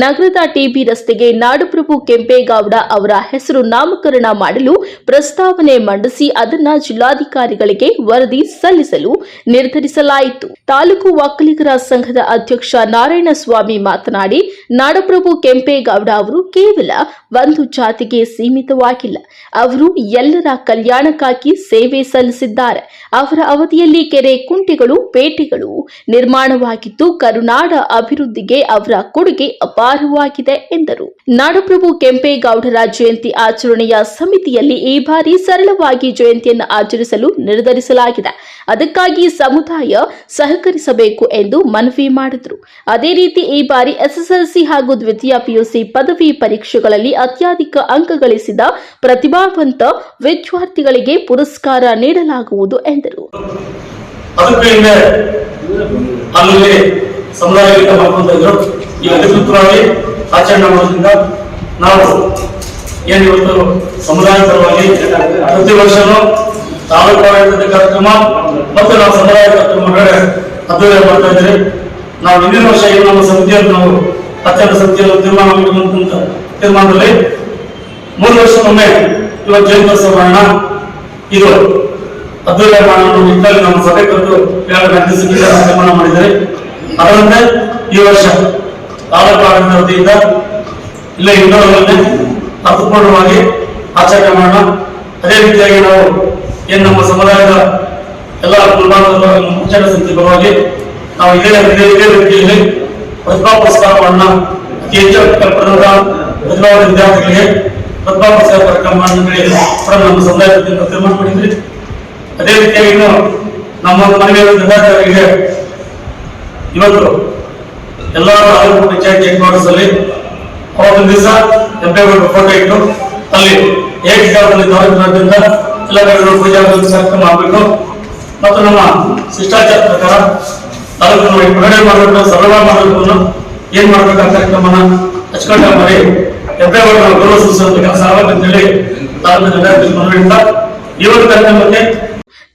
ನಗರದ ಟಿಬಿ ರಸ್ತೆಗೆ ನಾಡಪ್ರಭು ಕೆಂಪೇಗೌಡ ಅವರ ಹೆಸರು ನಾಮಕರಣ ಮಾಡಲು ಪ್ರಸ್ತಾವನೆ ಮಂಡಿಸಿ ಅದನ್ನ ಜಿಲ್ಲಾಧಿಕಾರಿಗಳಿಗೆ ವರದಿ ಸಲ್ಲಿಸಲು ನಿರ್ಧರಿಸಲಾಯಿತು. ತಾಲೂಕು ಒಕ್ಕಲಿಗರ ಸಂಘದ ಅಧ್ಯಕ್ಷ ನಾರಾಯಣಸ್ವಾಮಿ ಮಾತನಾಡಿ, ನಾಡಪ್ರಭು ಕೆಂಪೇಗೌಡ ಅವರು ಕೇವಲ ಒಂದು ಜಾತಿಗೆ ಸೀಮಿತವಾಗಿಲ್ಲ, ಅವರು ಎಲ್ಲರ ಕಲ್ಯಾಣಕ್ಕಾಗಿ ಸೇವೆ ಸಲ್ಲಿಸಿದ್ದಾರೆ. ಅವರ ಅವಧಿಯಲ್ಲಿ ಕೆರೆ, ಕುಂಟೆಗಳು, ಪೇಟೆಗಳು ನಿರ್ಮಾಣವಾಗಿದ್ದು ಕರುನಾಡ ಅಭಿವೃದ್ಧಿಗೆ ಅವರ ಕೊಡುಗೆ ಅಪಾರವಾಗಿದೆ ಎಂದರು. ನಾಡಪ್ರಭು ಕೆಂಪೇಗೌಡರ ಜಯಂತಿ ಆಚರಣೆಯ ಸಮಿತಿಯಲ್ಲಿ ಈ ಬಾರಿ ಸರಳವಾಗಿ ಜಯಂತಿಯನ್ನು ಆಚರಿಸಲು ನಿರ್ಧರಿಸಲಾಗಿದೆ. ಅದಕ್ಕಾಗಿ ಸಮುದಾಯ ಸಹಕರಿಸಬೇಕು ಎಂದು ಮನವಿ ಮಾಡಿದರು. ಅದೇ ರೀತಿ ಈ ಬಾರಿ ಎಸ್ಎಸ್ಎಲ್ಸಿ ಹಾಗೂ ದ್ವಿತೀಯ ಪಿಯುಸಿ ಪದವಿ ಪರೀಕ್ಷೆಗಳಲ್ಲಿ ಅತ್ಯಧಿಕ ಅಂಕ ಗಳಿಸಿದ ಪ್ರತಿಭಾವಂತ ವಿದ್ಯಾರ್ಥಿಗಳಿಗೆ ಪುರಸ್ಕಾರ ನೀಡಲಾಗುವುದು ಎಂದರು. ಆಚರಣೆ ಮಾಡೋದ್ರಿಂದ ನಾವು ಏನಿವತ್ತು ಸಮುದಾಯ ಪರವಾಗಿ ಪ್ರತಿ ವರ್ಷನೂ ತಾಲೂಕು ಆಡಳಿತದ ಕಾರ್ಯಕ್ರಮ ಮತ್ತು ನಾವು ಸಮುದಾಯ ಕಾರ್ಯಕ್ರಮಗಳೇ ಅಧ್ಯಯನ ಮಾಡ್ತಾ ಇದ್ದೀವಿ. ನಾವು ಹಿಂದಿನ ವರ್ಷ ಏನು ನಮ್ಮ ಸಮಿತಿಯನ್ನು ನಾವು ಅತ್ಯಂತ ಸಮಿತಿಯನ್ನು ತೀರ್ಮಾನ ಮಾಡಿರುವಂತ ತೀರ್ಮಾನದಲ್ಲಿ 3 ವರ್ಷಕ್ಕೊಮ್ಮೆ ಇವತ್ತು ಜಯಂತ್ಯೋತ್ಸವ ಮಾಡೋಣ, ಇದು ಅಧ್ಯಯನ ಮಾಡೋಣ ನಿಟ್ಟಿನಲ್ಲಿ ನಮ್ಮ ಸಭೆ ಕರೆದು ತೀರ್ಮಾನ ಮಾಡಿದ್ದಾರೆ. ಅದರಂತೆ ಈ ವರ್ಷ ತಾಲೂಕು ಆಡಳಿತ ವತಿಯಿಂದ ಇಲ್ಲೇ ಇಂದೋರಲ್ಲೇ ಅರ್ಥಪೂರ್ಣವಾಗಿ ಆಚರಣೆ ಮಾಡೋಣ. ಅದೇ ರೀತಿಯಾಗಿ ನಾವು ಏನು ನಮ್ಮ ಸಮುದಾಯದ ಎಲ್ಲ ಮುಖ್ಯ ಸಮಿತಿ ಪರವಾಗಿ ನಾವು ಇದೇ ರೀತಿಯಲ್ಲಿ ಪ್ರತಿಭಾ ಪುರಸ್ಕಾರ ಮಾಡೋಣ. ಅತಿ ಹೆಚ್ಚು ಪ್ರತಿಭಾ ವಿದ್ಯಾರ್ಥಿಗಳಿಗೆ ಪ್ರತಿಭಾ ಪುರಸ್ಕಾರ ಕಾರ್ಯಕ್ರಮ ಕೂಡ ನಮ್ಮ ಸಮುದಾಯದಿಂದ ತೀರ್ಮಾನ ಮಾಡಿದ್ರಿ. ಅದೇ ರೀತಿಯಾಗಿ ನಮ್ಮ ಮನವಿ ವಿದ್ಯಾರ್ಥಿಗಳಿಗೆ ಇವತ್ತು ಎಲ್ಲ ತಾಲೂಕು ಪಂಚಾಯತ್ ಹೆಡ್ ಕ್ವಾರ್ಟರ್ಸ್ ಅಲ್ಲಿ ಅವತ್ತಿನ ದಿವಸ ಕೆಂಪೇಗೌಡ ಫೋಟೋ ಇಟ್ಟು ಅಲ್ಲಿ ಏಕಕಾಲದಲ್ಲಿ ತಾಲೂಕಿನಾದ್ಯಂತ ಎಲ್ಲ ಕಡೆ ಪೂಜಾ ಕಾರ್ಯಕ್ರಮ ಆಗಬೇಕು ಮತ್ತು ನಮ್ಮ ಶಿಷ್ಟಾಚಾರ ಪ್ರಕಾರ ತಾಲೂಕನ್ನು ವಿಂಗಡಣೆ ಮಾಡಬೇಕು, ಸರಳ ಮಾಡಬೇಕು, ಏನ್ ಮಾಡ್ಬೇಕು ಆ ಕಾರ್ಯಕ್ರಮನ ಅಚ್ಚುಕಟ್ಟಾಗಿ ಮಾಡಿ ಕೆಂಪೇಗೌಡ ಗೌರವ ಸಲ್ಲಿಸುವಂತ ಕೆಲಸ ಆಗಬೇಕಂತೇಳಿ ತಾಲೂಕಿನ ಮನವಿಯಿಂದ ಈ ಒಂದು ಕಾರ್ಯಕ್ರಮಕ್ಕೆ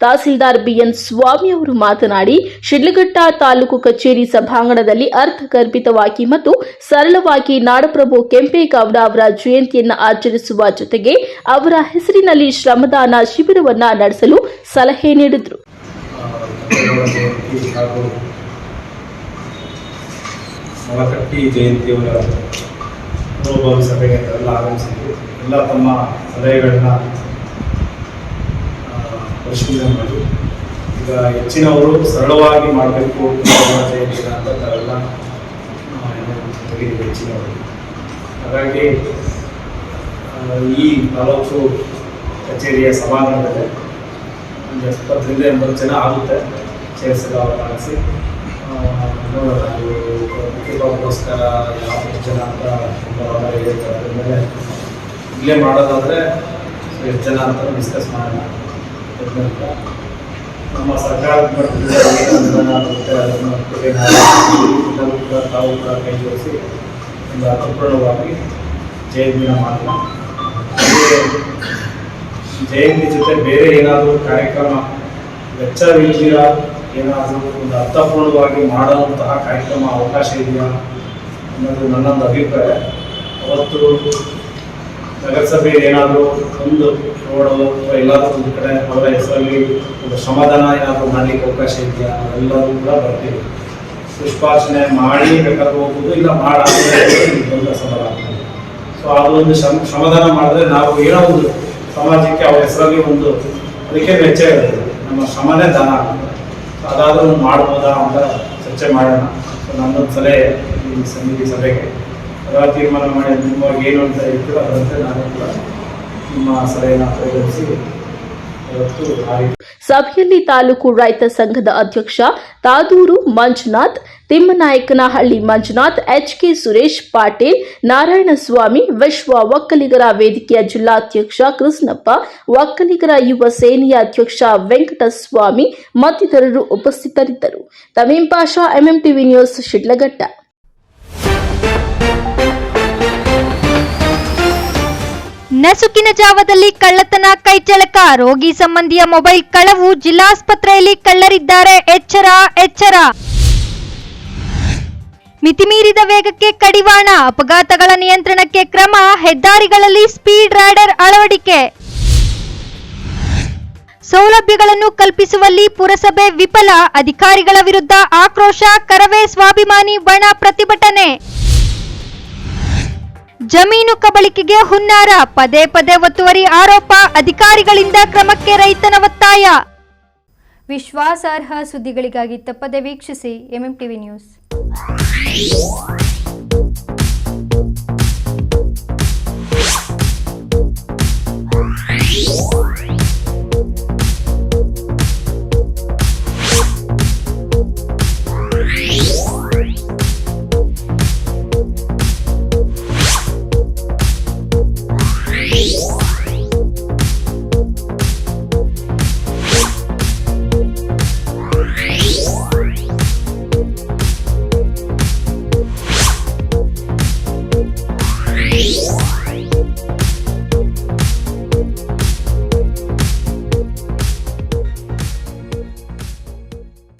ತಹಸೀಲ್ದಾರ್ ಬಿಎನ್ ಸ್ವಾಮಿ ಅವರು ಮಾತನಾಡಿ, ಶಿಡ್ಲಘಟ್ಟ ತಾಲೂಕು ಕಚೇರಿ ಸಭಾಂಗಣದಲ್ಲಿ ಅರ್ಥಗರ್ಭಿತವಾಗಿ ಮತ್ತು ಸರಳವಾಗಿ ನಾಡಪ್ರಭು ಕೆಂಪೇಗೌಡ ಅವರ ಜಯಂತಿಯನ್ನು ಆಚರಿಸುವ ಜೊತೆಗೆ ಅವರ ಹೆಸರಿನಲ್ಲಿ ಶ್ರಮದಾನ ಶಿಬಿರವನ್ನ ನಡೆಸಲು ಸಲಹೆ ನೀಡಿದರು. ಹಳಕಟ್ಟಿ ಜಯಂತಿಯವರ ಪೂರ್ವಭಾವಿ ಸಭೆಗೆ ಎಲ್ಲ ಆಗಮಿಸಿದ್ದು ಎಲ್ಲ ತಮ್ಮ ಸಲಹೆಗಳನ್ನ ಪರಿಶೀಲನೆ ಮಾಡಿ ಈಗ ಹೆಚ್ಚಿನವರು ಸರಳವಾಗಿ ಮಾಡಬೇಕು ಜಯಂತಿನ ಅಂತ ತಾವೆಲ್ಲ ಹೆಚ್ಚಿನವರು. ಹಾಗಾಗಿ ಈ ತಾಲೂಕು ಕಚೇರಿಯ ಸಭಾಂಗಣದಲ್ಲಿ ಒಂದು 70ರಿಂದ 80 ಜನ ಆಗುತ್ತೆ ಸೇರಿಸಲು ಅವಕಾಶಿ ನೋಡೋಣ. ಮುಖ್ಯ ಅದಕ್ಕೋಸ್ಕರ ಯಾವ ಜನ ಅಂತ ಹೇಳ್ತಾರೆ. ಅದ್ರ ಮೇಲೆ ಇಲ್ಲೇ ಮಾಡೋದಾದರೆ ಎಷ್ಟು ಜನ ಅಂತ ಡಿಸ್ಕಸ್ ಮಾಡೋಣ. ನಮ್ಮ ಸರ್ಕಾರದ ಮಟ್ಟದಲ್ಲಿ ಅನುದಾನ ಬರುತ್ತೆ, ಅದನ್ನು ಕೂಡ ತಾವು ಕೂಡ ಕೈ ಜೋಡಿಸಿ ಒಂದು ಅರ್ಥಪೂರ್ಣವಾಗಿ ಜಯಂತಿನ ಮಾಡೋಣ. ಜಯಂತಿ ಜೊತೆ ಬೇರೆ ಏನಾದರೂ ಕಾರ್ಯಕ್ರಮ ವೆಚ್ಚವಿಲ್ಲದಿರ ಏನಾದರೂ ಒಂದು ಅರ್ಥಪೂರ್ಣವಾಗಿ ಮಾಡುವಂತಹ ಕಾರ್ಯಕ್ರಮ ಅವಕಾಶ ಇದೆಯಾ ಅನ್ನೋದು ನನ್ನೊಂದು ಅಭಿಪ್ರಾಯ. ಅವತ್ತು ನಗರಸಭೆ ಏನಾದರೂ ಒಂದು ರೋಡು ಅಥವಾ ಎಲ್ಲಾದರೂ ಒಂದು ಕಡೆ ಅವರ ಹೆಸರಲ್ಲಿ ಒಂದು ಶ್ರಮದಾನ ಏನಾದರೂ ಮಾಡಲಿಕ್ಕೆ ಅವಕಾಶ ಇದೆಯಾ, ನಾವೆಲ್ಲರೂ ಕೂಡ ಬರ್ತೀವಿ. ಪುಷ್ಪಾರ್ಚನೆ ಮಾಡಿ ಬೇಕಾದ್ರೆ ಹೋಗ್ಬೋದು, ಇಲ್ಲ ದೊಡ್ಡ ಸಮಾಧಾನ. ಸೊ ಅದು ಒಂದು ಶ್ರಮದಾನ ಮಾಡಿದ್ರೆ ನಾವು ಏನೋ ಒಂದು ಸಮಾಜಕ್ಕೆ ಅವ್ರ ಹೆಸರಲ್ಲಿ ಒಂದು ಅದಕ್ಕೆ ವೆಚ್ಚ ಇರುತ್ತೆ, ನಮ್ಮ ಶ್ರಮನೇ ದಾನ ಆಗುತ್ತೆ. ಅದಾದರೂ ಮಾಡ್ಬೋದಾ ಅಂತ ಚರ್ಚೆ ಮಾಡೋಣ. ಸೊ ನನ್ನೊಂದು ಸಲಹೆ ಈ ಸಮಿತಿ ಸಭೆಗೆ ಅದರ ತೀರ್ಮಾನ ಮಾಡಿ ನಿಮ್ಮವಾಗಿ ಏನು ಅಂತ ಹೇಳ್ತೀರೋ ಅದರಂತೆ ನಾನು ಕೂಡ ನಿಮ್ಮ ಸಲಹೆಯನ್ನು ಪರಿಗಣಿಸಿ ಇವತ್ತು ಸಭೆಯಲ್ಲಿ ತಾಲೂಕು ರೈತ ಸಂಘದ ಅಧ್ಯಕ್ಷ ತಾದೂರು ಮಂಜುನಾಥ್, ತಿಮ್ಮನಾಯಕನಹಳ್ಳಿ ಮಂಜುನಾಥ್, ಎಚ್ಕೆ ಸುರೇಶ್ ಪಾಟೀಲ್, ನಾರಾಯಣಸ್ವಾಮಿ, ವಿಶ್ವ ಒಕ್ಕಲಿಗರ ವೇದಿಕೆಯ ಜಿಲ್ಲಾಧ್ಯಕ್ಷ ಕೃಷ್ಣಪ್ಪ, ಒಕ್ಕಲಿಗರ ಯುವ ಸೇನೆಯ ಅಧ್ಯಕ್ಷ ವೆಂಕಟಸ್ವಾಮಿ ಮತ್ತಿತರರು ಉಪಸ್ಥಿತರಿದ್ದರು. ತಮೀಂ ಪಾಷಾ, ಎಂಎಂಟಿವಿ ನ್ಯೂಸ್, ಶಿಡ್ಲಘಟ್ಟ. ನಸುಕಿನ ಜಾವದಲ್ಲಿ ಕಳ್ಳತನ ಕೈಚಳಕ, ರೋಗಿ ಸಂಬಂಧಿಯ ಮೊಬೈಲ್ ಕಳವು, ಜಿಲ್ಲಾಸ್ಪತ್ರೆಯಲ್ಲಿ ಕಳ್ಳರಿದ್ದಾರೆ, ಎಚ್ಚರ ಎಚ್ಚರ. ಮಿತಿಮೀರಿದ ವೇಗಕ್ಕೆ ಕಡಿವಾಣ, ಅಪಘಾತಗಳ ನಿಯಂತ್ರಣಕ್ಕೆ ಕ್ರಮ, ಹೆದ್ದಾರಿಗಳಲ್ಲಿ ಸ್ಪೀಡ್ ರೈಡರ್ ಅಳವಡಿಕೆ. ಸೌಲಭ್ಯಗಳನ್ನು ಕಲ್ಪಿಸುವಲ್ಲಿ ಪುರಸಭೆ ವಿಫಲ, ಅಧಿಕಾರಿಗಳ ವಿರುದ್ಧ ಆಕ್ರೋಶ, ಕರವೇ ಸ್ವಾಭಿಮಾನಿ ಬಣ ಪ್ರತಿಭಟನೆ. ಜಮೀನು ಕಬಳಿಕೆಗೆ ಹುನ್ನಾರ, ಪದೇ ಪದೇ ಒತ್ತುವರಿ ಆರೋಪ, ಅಧಿಕಾರಿಗಳಿಂದ ಕ್ರಮಕ್ಕೆ ರೈತನ ಒತ್ತಾಯ. ವಿಶ್ವಾಸಾರ್ಹ ಸುದ್ದಿಗಳಿಗಾಗಿ ತಪ್ಪದೆ ವೀಕ್ಷಿಸಿ ಎಂಎಂಟಿವಿ ನ್ಯೂಸ್.